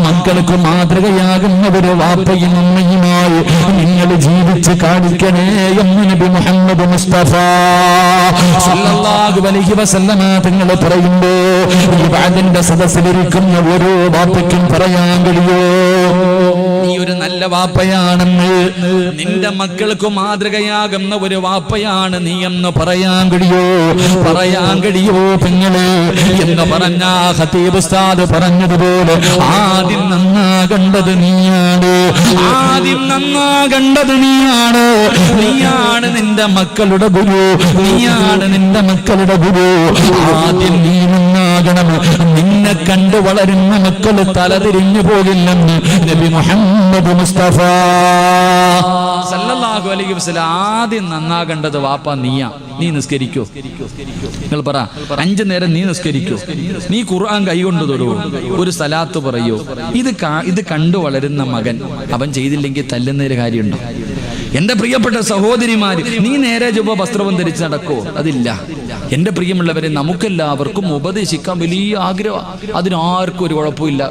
മക്കൾക്ക് മാതൃകയാകുന്ന ഒരു വാപ്പയും ഉമ്മയുമായി നിങ്ങൾ ജീവിച്ച് കാണിക്കണേ എന്ന് നബി മുഹമ്മദ് മുസ്തഫ സല്ലല്ലാഹു അലൈഹി വസല്ലമ തങ്ങൾ പറയുമ്പോ ഈ വാദിന്റെ സദസ്സിലിരിക്കുന്ന ഓരോ വാപ്പയ്ക്കും പറയാൻ കഴിയോ, നീ ഒരു നല്ല വാപ്പയാണെന്ന്, നിന്റെ മക്കൾക്ക് മാതൃകയാകുന്ന ഒരു വാപ്പയാണ് നീ എന്ന് പറയാൻ കഴിയോ? പെങ്ങളെ എന്ന് പറഞ്ഞ ഖതീബ് ഉസ്താദ് പറഞ്ഞതുപോലെ ആദ്യം നന്നാകേണ്ടത് നീയാണ്, നീയാണ് നിന്റെ മക്കളുടെ ഗുരു, നീയാണ് നിന്റെ മക്കളുടെ ഗുരു. ആദ്യം നീ നന്നാകണം. നിന്നെ കണ്ടു വളരുന്ന മക്കള് തലതിരിഞ്ഞു പോകില്ലെന്ന് നബി മുഹമ്മദ് മുസ്തഫ സല്ലല്ലാഹു അലൈഹി വസല്ലം. ആദ്യം നന്നാകേണ്ടത് വാപ്പ നീയാ. നീ നിസ്കരിക്കോ? നിങ്ങൾ പറ, 5 നേരം നീ നിസ്കരിക്കോ? നീ ഖുർആൻ കൈകൊണ്ട് തൊടുവോ? ഒരു സലാത്ത് പറയോ? ഇത് കണ്ടു വളരുന്ന മകൻ അവൻ ചെയ്തില്ലെങ്കിൽ തല്ലുന്നതിൽ കാര്യമുണ്ടോ? എന്റെ പ്രിയപ്പെട്ട സഹോദരിമാര്, നീ നേരെ ജുബ വസ്ത്രവും ധരിച്ച് നടക്കോ? അതില്ല. എന്റെ പ്രിയമുള്ളവരെ, നമുക്കെല്ലാവർക്കും ഉപദേശിക്കാൻ വലിയ ആഗ്രഹം. അതിനാർക്കും ഒരു കുഴപ്പമില്ല.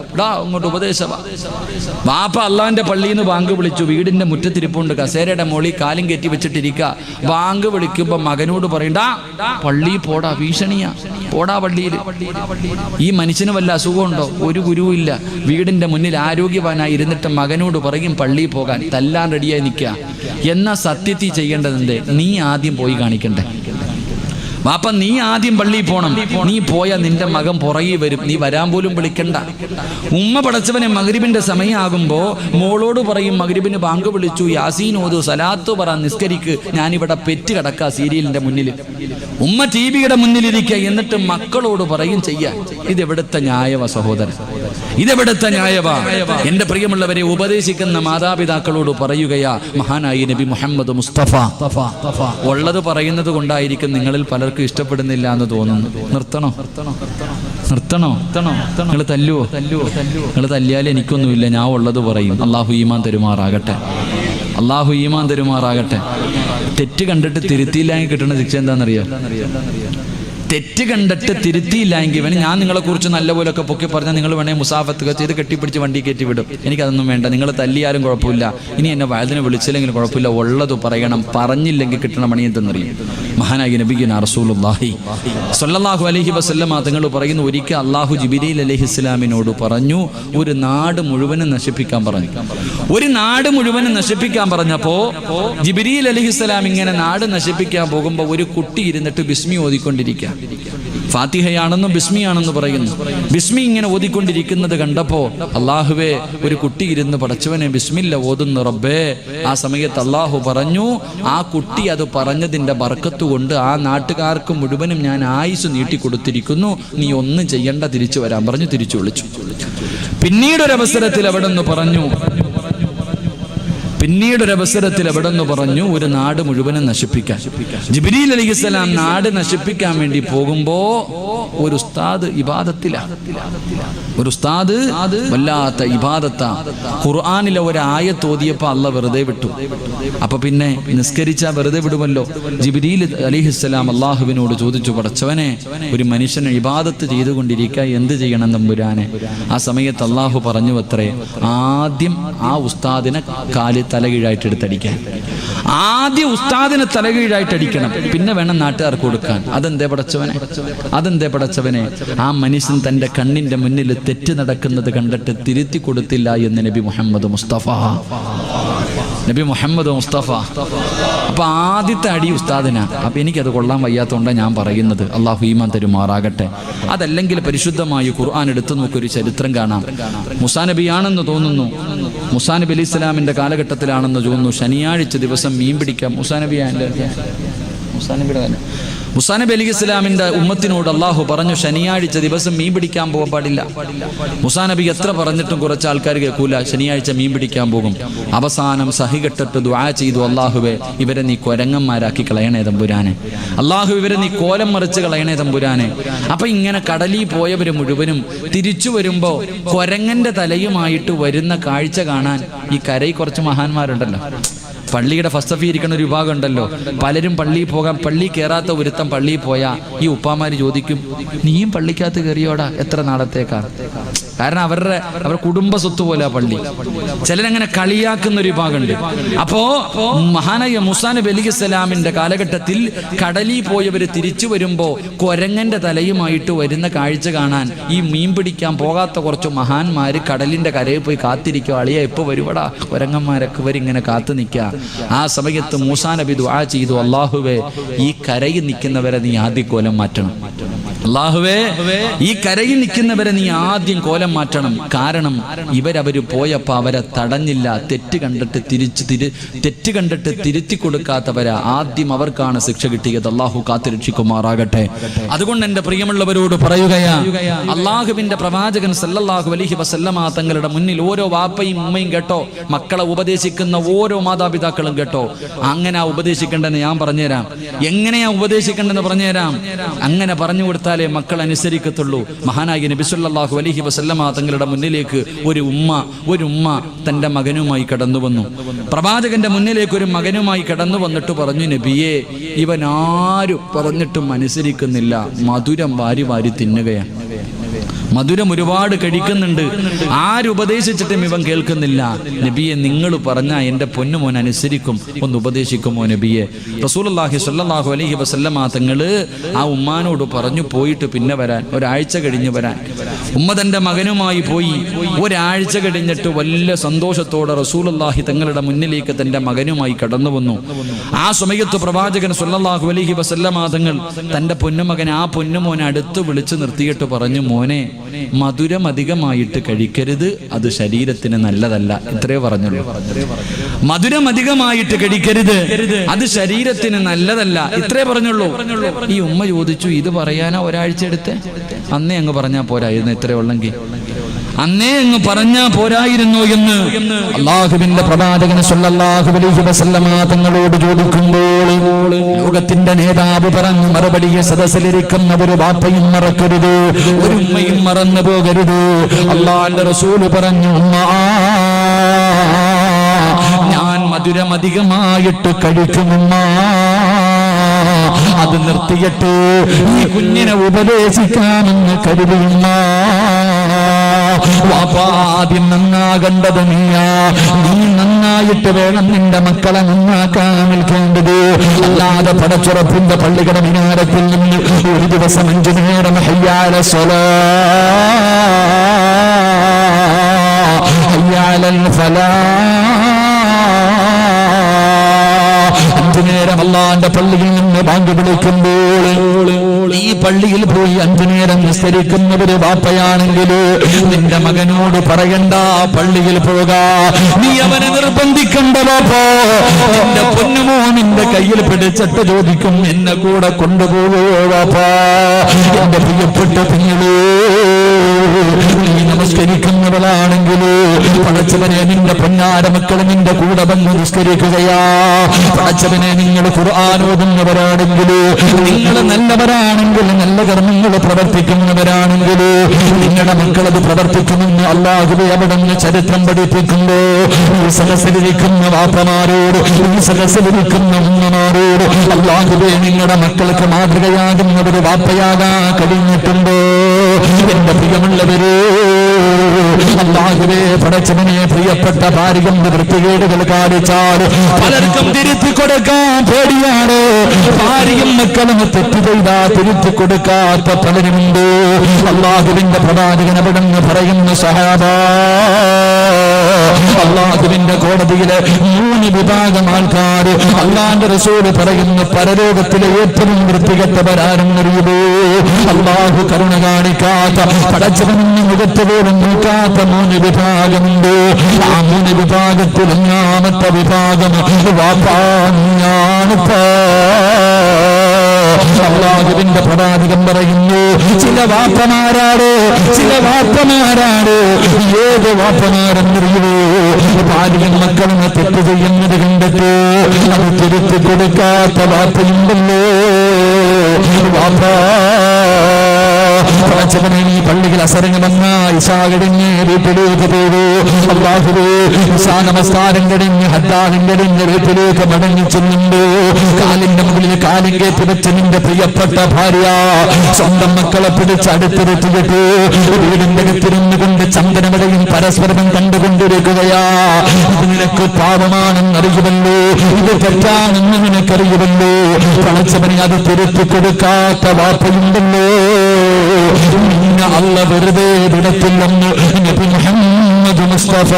അങ്ങോട്ട് ഉപദേശവാ. വാപ്പ അള്ളാന്റെ പള്ളിയിൽ നിന്ന് ബാങ്ക് വിളിച്ചു. വീടിന്റെ മുറ്റത്തിരിപ്പുണ്ട്, കസേരയുടെ മോളിൽ കാലും കെറ്റി വെച്ചിട്ടിരിക്കുക. ബാങ്ക് വിളിക്കുമ്പോ മകനോട് പറയണ്ടാ, പള്ളി പോടാ, ഭീഷണിയാ, പോടാ പള്ളിയിൽ. ഈ മനുഷ്യന് വല്ല അസുഖമുണ്ടോ? ഒരു ഗുരുവില്ല. വീടിന്റെ മുന്നിൽ ആരോഗ്യവാനായി ഇരുന്നിട്ട് മകനോട് പറയും പള്ളിയിൽ പോകാൻ. തല്ലാൻ റെഡിയായി നിൽക്കുക. എന്നാ സത്യത്തിൽ ചെയ്യേണ്ടതിന്റെ നീ ആദ്യം പോയി കാണിക്കണ്ടേ? വാപ്പ, നീ ആദ്യം പള്ളിയിൽ പോണം. നീ പോയാൽ നിന്റെ മകൻ പുറകെ വരും. നീ വരാൻ പോലും വിളിക്കണ്ട. ഉമ്മ പടച്ചവനെ മഗ്രിബിന്റെ സമയമാകുമ്പോ മോളോട് പറയും, മഗ്രിബിന് ബാങ്ക് വിളിച്ചു, യാസീൻ ഓതു, സലാത്ത് പറ, നിസ്കരിക്ക്, ഞാനിവിടെ പെറ്റ് കിടക്കുക സീരിയലിന്റെ മുന്നിൽ. ഉമ്മ ടിവിയുടെ മുന്നിലിരിക്കുക. എന്നിട്ട് മക്കളോട് പറയും ചെയ്യാൻ. ഇതെവിടുത്തെ ന്യായവ സഹോദരൻ? ഇതെവിടുത്തെ ന്യായവാ? എന്റെ പ്രിയമുള്ളവരെ, ഉപദേശിക്കുന്ന മാതാപിതാക്കളോട് പറയുകയാ മഹാനായി നബി മുഹമ്മദ് മുസ്തഫ. ഉള്ളത് പറയുന്നത് കൊണ്ടായിരിക്കും നിങ്ങളിൽ പലർക്കും ഇഷ്ടപ്പെടുന്നില്ല എന്ന് തോന്നുന്നു. നിർത്തണോ? നിങ്ങൾ തല്ലുവോ? നിങ്ങൾ തല്ലിയാൽ എനിക്കൊന്നുമില്ല, ഞാൻ ഉള്ളത് പറയും. അള്ളാഹു ഈമാൻ തരുമാറാകട്ടെ. തെറ്റ് കണ്ടിട്ട് തിരുത്തിയില്ലെങ്കിൽ കിട്ടുന്ന ശിക്ഷ എന്താണെന്നറിയോ? തെറ്റ് കണ്ടിട്ട് തിരുത്തിയില്ലെങ്കിൽ ഇവന് ഞാൻ നിങ്ങളെ കുറിച്ച് നല്ലപോലൊക്കെ പൊക്കി പറഞ്ഞാൽ നിങ്ങൾ വേണേൽ മുസാഫത്തൊക്കെ ചെയ്ത് കെട്ടിപ്പിടിച്ച് വണ്ടി കയറ്റി വിടും. എനിക്കതൊന്നും വേണ്ട. നിങ്ങൾ തല്ലിയാലും കുഴപ്പമില്ല, ഇനി എന്നെ വയതിന് വിളിച്ചില്ലെങ്കിലും കുഴപ്പമില്ല, ഉള്ളത് പറയണം. പറഞ്ഞില്ലെങ്കിൽ കിട്ടണ പണി എന്തെന്നറിയും? മഹാനായി നബിയുനാ റസൂലുള്ളാഹി സ്വല്ലല്ലാഹു അലൈഹി വസല്ലമ തങ്ങൾ പറയുന്നു, ഒരിക്കൽ അല്ലാഹു ജിബ്രീൽ അലൈഹിസ്സലാമിനോട് പറഞ്ഞു, ഒരു നാട് മുഴുവനും നശിപ്പിക്കാൻ പറഞ്ഞു. ഒരു നാട് മുഴുവനും നശിപ്പിക്കാൻ പറഞ്ഞപ്പോ ജിബ്രീൽ അലൈഹിസ്സലാം ഇങ്ങനെ നാട് നശിപ്പിക്കാൻ പോകുമ്പോൾ ഒരു കുട്ടി ഇരുന്നിട്ട് ബിസ്മി ഓതിക്കൊണ്ടിരിക്കുക. ഫാത്തിഹയാണെന്നും ബിസ്മിയാണെന്ന് പറയുന്നു. ബിസ്മി ഇങ്ങനെ ഓതിക്കൊണ്ടിരിക്കുന്നത് കണ്ടപ്പോ അള്ളാഹുവേ, ഒരു കുട്ടി ഇരുന്ന് പടച്ചവനെ ബിസ്മില്ല ഓതുന്നു റബ്ബേ. ആ സമയത്ത് അള്ളാഹു പറഞ്ഞു, ആ കുട്ടി അത് പറഞ്ഞതിന്റെ ബർക്കത്ത് കൊണ്ട് ആ നാട്ടുകാർക്ക് മുഴുവനും ഞാൻ ആയുസ് നീട്ടിക്കൊടുത്തിരിക്കുന്നു, നീ ഒന്നും ചെയ്യണ്ട, തിരിച്ചു വരാൻ പറഞ്ഞു. തിരിച്ചു വിളിച്ചു. പിന്നീടൊരവസരത്തിൽ അവിടെ നിന്ന് പറഞ്ഞു, ഒരു നാട് മുഴുവനും നശിപ്പിക്കാൻ. ജിബ്രീൽ അലൈഹിസ്സലാം നാട് നശിപ്പിക്കാൻ വേണ്ടി പോകുമ്പോ ഒരു ഉസ്താദ് ഇബാദത്തിലാണ്. ഒരു ഉസ്താദ് വല്ലാത്ത ഇബാദത്താ. ഖുർആനിലെ ഒരു ആയത്ത് ഓതിയപ്പോ അള്ള വെറുതെ വിട്ടു. അപ്പൊ പിന്നെ നിസ്കരിച്ചാ വെറുതെ വിടുമല്ലോ. ജിബ്രീൽ അലൈഹിസ്സലാം അള്ളാഹുവിനോട് ചോദിച്ചു, പടച്ചവനെ, ഒരു മനുഷ്യനെ ഇബാദത്ത് ചെയ്തുകൊണ്ടിരിക്കുക, എന്ത് ചെയ്യണം തമ്പുരാനെ? ആ സമയത്ത് അള്ളാഹു പറഞ്ഞു അത്രേ, ആദ്യം ആ ഉസ്താദിനെ തലകീഴായിട്ട് എടുത്തടിക്കാൻ. ആദ്യം ഉസ്താദിനെ തലകീഴായിട്ട് അടിക്കണം, പിന്നെ വേണം നാട്ടുകാർക്ക് കൊടുക്കാൻ. അതെന്തേ പടച്ചവനെ? ആ മനുഷ്യൻ തന്റെ കണ്ണിന്റെ മുന്നിൽ തെറ്റ് നടക്കുന്നത് കണ്ടിട്ട് തിരുത്തി കൊടുത്തില്ല എന്ന് നബി മുഹമ്മദ് മുസ്തഫ. അപ്പൊ ആദ്യത്തെ അടി ഉസ്താദിനാ. അപ്പൊ എനിക്കത് കൊള്ളാൻ വയ്യാത്തോണ്ടാണ് ഞാൻ പറയുന്നത്. അള്ളാഹു ഈമാൻ തരുമാറാകട്ടെ. അതല്ലെങ്കിൽ പരിശുദ്ധമായ ഖുർആൻ എടുത്തു നോക്കൊരു ചരിത്രം കാണാം. മൂസാ നബിയാണെന്ന് തോന്നുന്നു, മൂസാ നബി അലൈഹി സ്വലാമിന്റെ കാലഘട്ടത്തിലാണെന്ന് തോന്നുന്നു. ശനിയാഴ്ച ദിവസം മീൻ പിടിക്കാം. മൂസാ നബി അലൈഹി ഇസ്ലാമിന്റെ ഉമ്മത്തിനോട് അള്ളാഹു പറഞ്ഞു, ശനിയാഴ്ച ദിവസം മീൻ പിടിക്കാൻ പോകാൻ പാടില്ല. മുസാ നബി എത്ര പറഞ്ഞിട്ടും കുറച്ച് ആൾക്കാർ കേൾക്കൂല. ശനിയാഴ്ച മീൻ പിടിക്കാൻ പോകും. അവസാനം സഹികെട്ടിട്ട് ദുആ ചെയ്തു, അള്ളാഹുവേ, ഇവരെ നീ കൊരങ്ങന്മാരാക്കി കളയണേ തമ്പുരാനെ. അള്ളാഹു, ഇവരെ നീ കോലം മറിച്ച് കളയണേ തമ്പുരാനെ. അപ്പൊ ഇങ്ങനെ കടലിൽ പോയവര് മുഴുവനും തിരിച്ചു വരുമ്പോ കൊരങ്ങന്റെ തലയുമായിട്ട് വരുന്ന കാഴ്ച കാണാൻ ഈ കരയിൽ കുറച്ച് മഹാന്മാരുണ്ടല്ലോ. പള്ളിയുടെ ഫസ്തഫി ഇരിക്കുന്ന ഒരു വിഭാഗം ഉണ്ടല്ലോ. പലരും പള്ളിയിൽ പോകാൻ, പള്ളി കയറാത്ത ഒരുത്തം പള്ളിയിൽ പോയാ ഈ ഉപ്പാമാര് ചോദിക്കും, നീയും പള്ളിക്കകത്ത് കയറിയോടാ, എത്ര നാളത്തേക്കാണ്? കാരണം അവരുടെ കുടുംബ സ്വത്ത് പോലെ പള്ളി. ചിലരങ്ങനെ കളിയാക്കുന്ന ഒരു വിഭാഗമുണ്ട്. അപ്പോ മഹാനായ മൂസാ നബി അലൈഹിസ്സലാമിന്റെ കാലഘട്ടത്തിൽ കടലിൽ പോയവര് തിരിച്ചു വരുമ്പോ കൊരങ്ങന്റെ തലയുമായിട്ട് വരുന്ന കാഴ്ച കാണാൻ ഈ മീൻ പിടിക്കാൻ പോകാത്ത കുറച്ച് മഹാന്മാര് കടലിന്റെ കരയിൽ പോയി കാത്തിരിക്കുക. അളിയ എപ്പോ വരുവടാ? കൊരങ്ങന്മാരൊക്കെ ഇവരിങ്ങനെ കാത്തു നിൽക്കുക. ആ സമയത്ത് മൂസാ നബി ദുആ ചെയ്തു, അല്ലാഹുവേ, ഈ കരയിൽ നിൽക്കുന്നവരെ നീ ആദ്യം കോലം മാറ്റണം. അല്ലാഹുവേ, ഈ കരയിൽ നിൽക്കുന്നവരെ നീ ആദ്യം കോലം മാറ്റണം. കാരണം അവര് പോയപ്പോ അവരെ തടഞ്ഞില്ല. തെറ്റ് കണ്ടിട്ട് തിരുത്തി കൊടുക്കാത്തവരാ. ആദ്യം അവർക്കാണ് ശിക്ഷ കിട്ടിയത്. അള്ളാഹു കാത്തുരക്ഷിക്കുമാറാകട്ടെ. അതുകൊണ്ട് എന്റെ പ്രിയമുള്ളവരോട് പറയുകയാ, അള്ളാഹുവിന്റെ പ്രവാചകൻ സല്ലല്ലാഹു അലൈഹി വസല്ലമ തങ്ങളുടെ മുന്നിൽ ഓരോ വാപ്പയും ഉമ്മയും കേട്ടോ, മക്കളെ ഉപദേശിക്കുന്ന ഓരോ മാതാപിതാക്കളും മാതാപിതാക്കളും കേട്ടോ. അങ്ങനെ ഉപദേശിക്കേണ്ടെന്ന് ഞാൻ പറഞ്ഞുതരാം. എങ്ങനെയാ ഉപദേശിക്കേണ്ടെന്ന് പറഞ്ഞുതരാം. അങ്ങനെ പറഞ്ഞു കൊടുത്താലേ മക്കൾ അനുസരിക്കത്തുള്ളൂ. മഹാനായ നബി സല്ലല്ലാഹു അലൈഹി വസല്ലമ തങ്ങളുടെ മുന്നിലേക്ക് ഒരു ഉമ്മ തന്റെ മകനുമായി കടന്നു വന്നു. പ്രവാചകന്റെ മുന്നിലേക്ക് ഒരു മകനുമായി കടന്നു വന്നിട്ട് പറഞ്ഞു, നബിയേ, ഇവൻ ആരും പറഞ്ഞിട്ടും അനുസരിക്കുന്നില്ല, മധുരം വാരി വാരി തിന്നുകയാണ്. മധുരം ഒരുപാട് കഴിക്കുന്നുണ്ട്, ആരുപദേശിച്ചിട്ടും ഇവൻ കേൾക്കുന്നില്ല. നബിയെ, നിങ്ങൾ പറഞ്ഞാ എൻ്റെ പൊന്നുമോൻ അനുസരിക്കും, ഒന്ന് ഉപദേശിക്കുമോ നബിയെ? റസൂലുള്ളാഹി സ്വല്ലല്ലാഹു അലൈഹി വസല്ലമ തങ്ങള് ആ ഉമ്മാനോട് പറഞ്ഞു, പോയിട്ട് പിന്നെ വരാൻ, ഒരാഴ്ച കഴിഞ്ഞ് വരാൻ. ഉമ്മ തന്റെ മകനുമായി പോയി. ഒരാഴ്ച കഴിഞ്ഞിട്ട് വലിയ സന്തോഷത്തോടെ റസൂലുള്ളാഹി തങ്ങളുടെ മുന്നിലേക്ക് തന്റെ മകനുമായി കടന്നു വന്നു. ആ സമയത്ത് പ്രവാചകൻ സ്വല്ലല്ലാഹു അലൈഹി വസല്ലമ തങ്ങൾ തന്റെ പൊന്നുമകൻ, ആ പൊന്നുമോനെ അടുത്ത് വിളിച്ചു നിർത്തിയിട്ട് പറഞ്ഞു, മോനെ, മധുരം അധികമായിട്ട് കഴിക്കരുത്, അത് ശരീരത്തിന് നല്ലതല്ല. ഇത്രേ പറഞ്ഞുള്ളൂ. മധുരം അധികമായിട്ട് കഴിക്കരുത്, അത് ശരീരത്തിന് നല്ലതല്ല. ഇത്രേ പറഞ്ഞുള്ളൂ. ഈ ഉമ്മ ചോദിച്ചു, ഇത് പറയാനാ ഒരാഴ്ച എടുത്തേ? അന്നേ അങ്ങ് പറഞ്ഞാ പോരായിരുന്നു, ഇത്രേ ഉള്ളെങ്കിൽ അന്നേ അങ്ങ് പറഞ്ഞാ പോരായിരുന്നു എന്ന് അല്ലാഹുവിന്റെ പ്രവാചകൻ സ്വല്ലല്ലാഹു അലൈഹി വസല്ലമ തങ്ങളോട് ചോദിക്കുമ്പോൾ ലോകത്തിന്റെ നേതാവ് പറഞ്ഞു മറുപടിയെ സദസ്സിലിരിക്കുന്ന ഒരു വാപ്പയും മറക്കരുത്, ഒരു ഉമ്മയും മറന്നു പോകരുത്. അല്ലാഹുവിന്റെ റസൂൽ പറഞ്ഞു, ഞാൻ മധുരം അധികമായിട്ട് കഴിക്കുമുമ്മ, അത് നിർത്തിയിട്ട് ഈ കുഞ്ഞിനെ ഉപദേശിക്കാമെന്ന് കരുതുന്ന ആദ്യം നന്നാകേണ്ടത് നീയാ. നീ നന്നായിട്ട് വേണം നിന്റെ മക്കളെ നന്നാക്കാൻ നിൽക്കേണ്ടത്. അല്ലാതെ പടച്ചുറപ്പിന്റെ പള്ളികളുടെ മിനാരത്തിൽ നിന്ന് ഒരു ദിവസം 5 നേരം ഹയ്യാല സ്വലാ ഹയ്യാലൽ ഫലാ, 5 നേരം അല്ലാഹുവിന്റെ പള്ളിയിൽ നിന്ന് ബാങ്ക് വിളിക്കുമ്പോൾ ഈ പള്ളിയിൽ പോയി 5 നേരം നിസ്കരിക്കുന്ന ഒരു വാപ്പയാണെങ്കിൽ നിന്റെ മകനോട് പറയണ്ട പള്ളിയിൽ പോകാ, നീ അവനെ നിർബന്ധിക്കണ്ട വാപ്പോ. നിന്റെ പൊന്നുമോ നിന്റെ കയ്യിൽ പിടിച്ചിട്ട് ചോദിക്കും, എന്നെ കൂടെ കൊണ്ടുപോകോ വാപ്പാ? എന്റെ പ്രിയപ്പെട്ട കുഞ്ഞിലേ, നീ നമസ്കരിക്കുന്നവളാണെങ്കിൽ പടച്ചവനെ, നിന്റെ പൊന്നാര മക്കൾ നിന്റെ കൂടെ വന്ന് നിസ്കരിക്കുകയാ. പടച്ചവനെ, നിങ്ങൾ ഖുർആൻ ഓതുന്നവരാണെങ്കിൽ, നിങ്ങൾ നല്ലവരാണെങ്കിൽ, നല്ല കർമ്മങ്ങൾ പ്രവർത്തിക്കുന്നവരാണെങ്കിൽ, നിങ്ങളുടെ മക്കളത് പ്രവർത്തിക്കുമെന്ന് അല്ലാഹുവേ അവിടുന്ന് ചരിത്രം പഠിപ്പിക്കുമ്പോ ഈ സദസ്സിലിരിക്കുന്ന വാപ്പമാരോട്, ഈ സദസ്സിലിരിക്കുന്ന ഉമ്മമാരോട് അല്ലാഹുവേ നിങ്ങളുടെ മക്കൾക്ക് മാതൃകയാകുന്ന ഒരു വാപ്പയാകാൻ കഴിഞ്ഞിട്ടുണ്ടോ? എന്റെ പ്രിയമുള്ളവരെ, അല്ലാഹുവേ പടച്ചവനെ, പ്രിയപ്പെട്ട ഭാര്യയും വൃത്തികേടുകൾ കാണിച്ചാൽ പലർക്കും തിരുത്തി കൊടുക്കാൻ പേടിയാണ്. ഭാര്യയും മക്കളും തെറ്റ് ചെയ്താ തിരുത്തി കൊടുക്കാത്ത പലരുമുണ്ട്. അല്ലാഹുവിന്റെ പ്രവാചകൻ അവിടുന്ന് പറയുന്ന സഹാബാ, അല്ലാഹുവിന്റെ കോടതിയിലെ 3 വിഭാഗം ആൾക്കാർ അല്ലാഹുവിന്റെ റസൂൽ പറയുന്നു, പരലോകത്തിലെ ഏറ്റവും വൃത്തികെട്ടവരാരെന്നറിയുമോ? അല്ലാഹു കരുണ കാണിക്കാത്ത, പടച്ചവന് മുഖത്ത് പോലും നോക്കാത്ത 3 വിഭാഗമുണ്ട്. ആ 3 വിഭാഗത്തിൽ 1ാമത്തെ വിഭാഗം വാപ്പാണിപ്പാ. അല്ലാഹുവിന്റെ പ്രവാചകൻ പറയുന്നു, ചില വാപ്പമാരാണ്, ഏത് വാപ്പമാരെന്നറിയുമോ? ഭാര്യയും മക്കളും തെറ്റ് ചെയ്യുന്നത് കണ്ടിട്ട് അത് തിരുത്തി കൊടുക്കാത്ത വാപ്പയുണ്ടല്ലോ. വാപ്പാ, പടച്ചവനെ, ഈ പള്ളിയിൽ അസറിന് വന്ന ഇശാ കഴിഞ്ഞ് വീട്ടിലേക്ക് പോകൂ. അല്ലാഹുവേ, ഇശാ നമസ്കാരം കഴിഞ്ഞ് ഹദ്ദാനും കഴിഞ്ഞ് വീട്ടിലേക്ക് മടങ്ങി ചെല്ലുമ്പോ കാലിന്റെ മുകളിൽ കാലും കയറ്റി വെച്ച് നിന്റെ പ്രിയപ്പെട്ട ഭാര്യ സ്വന്തം മക്കളെ പിടിച്ച് അടുത്തിരുത്തിയിട്ട് വീടിന്റെ അകത്തിരുന്നു കൊണ്ട് ചന്ദനമഴയും പരസ്പരം കണ്ടുകൊണ്ടിരിക്കുകയാ. ഇത് നിനക്ക് പാപമാണെന്നറിയുമല്ലോ, ഇത് തെറ്റാണെന്ന് നിനക്കറിയുമല്ലോ. പടച്ചവനെ, അത് തിരുത്തി കൊടുക്കാത്ത വാപ്പയുണ്ടല്ലോ. നിന്നെ അല്ല വെറുതെ വിടത്തില്ലെന്ന് നബി മുഹമ്മദ് മുസ്തഫ.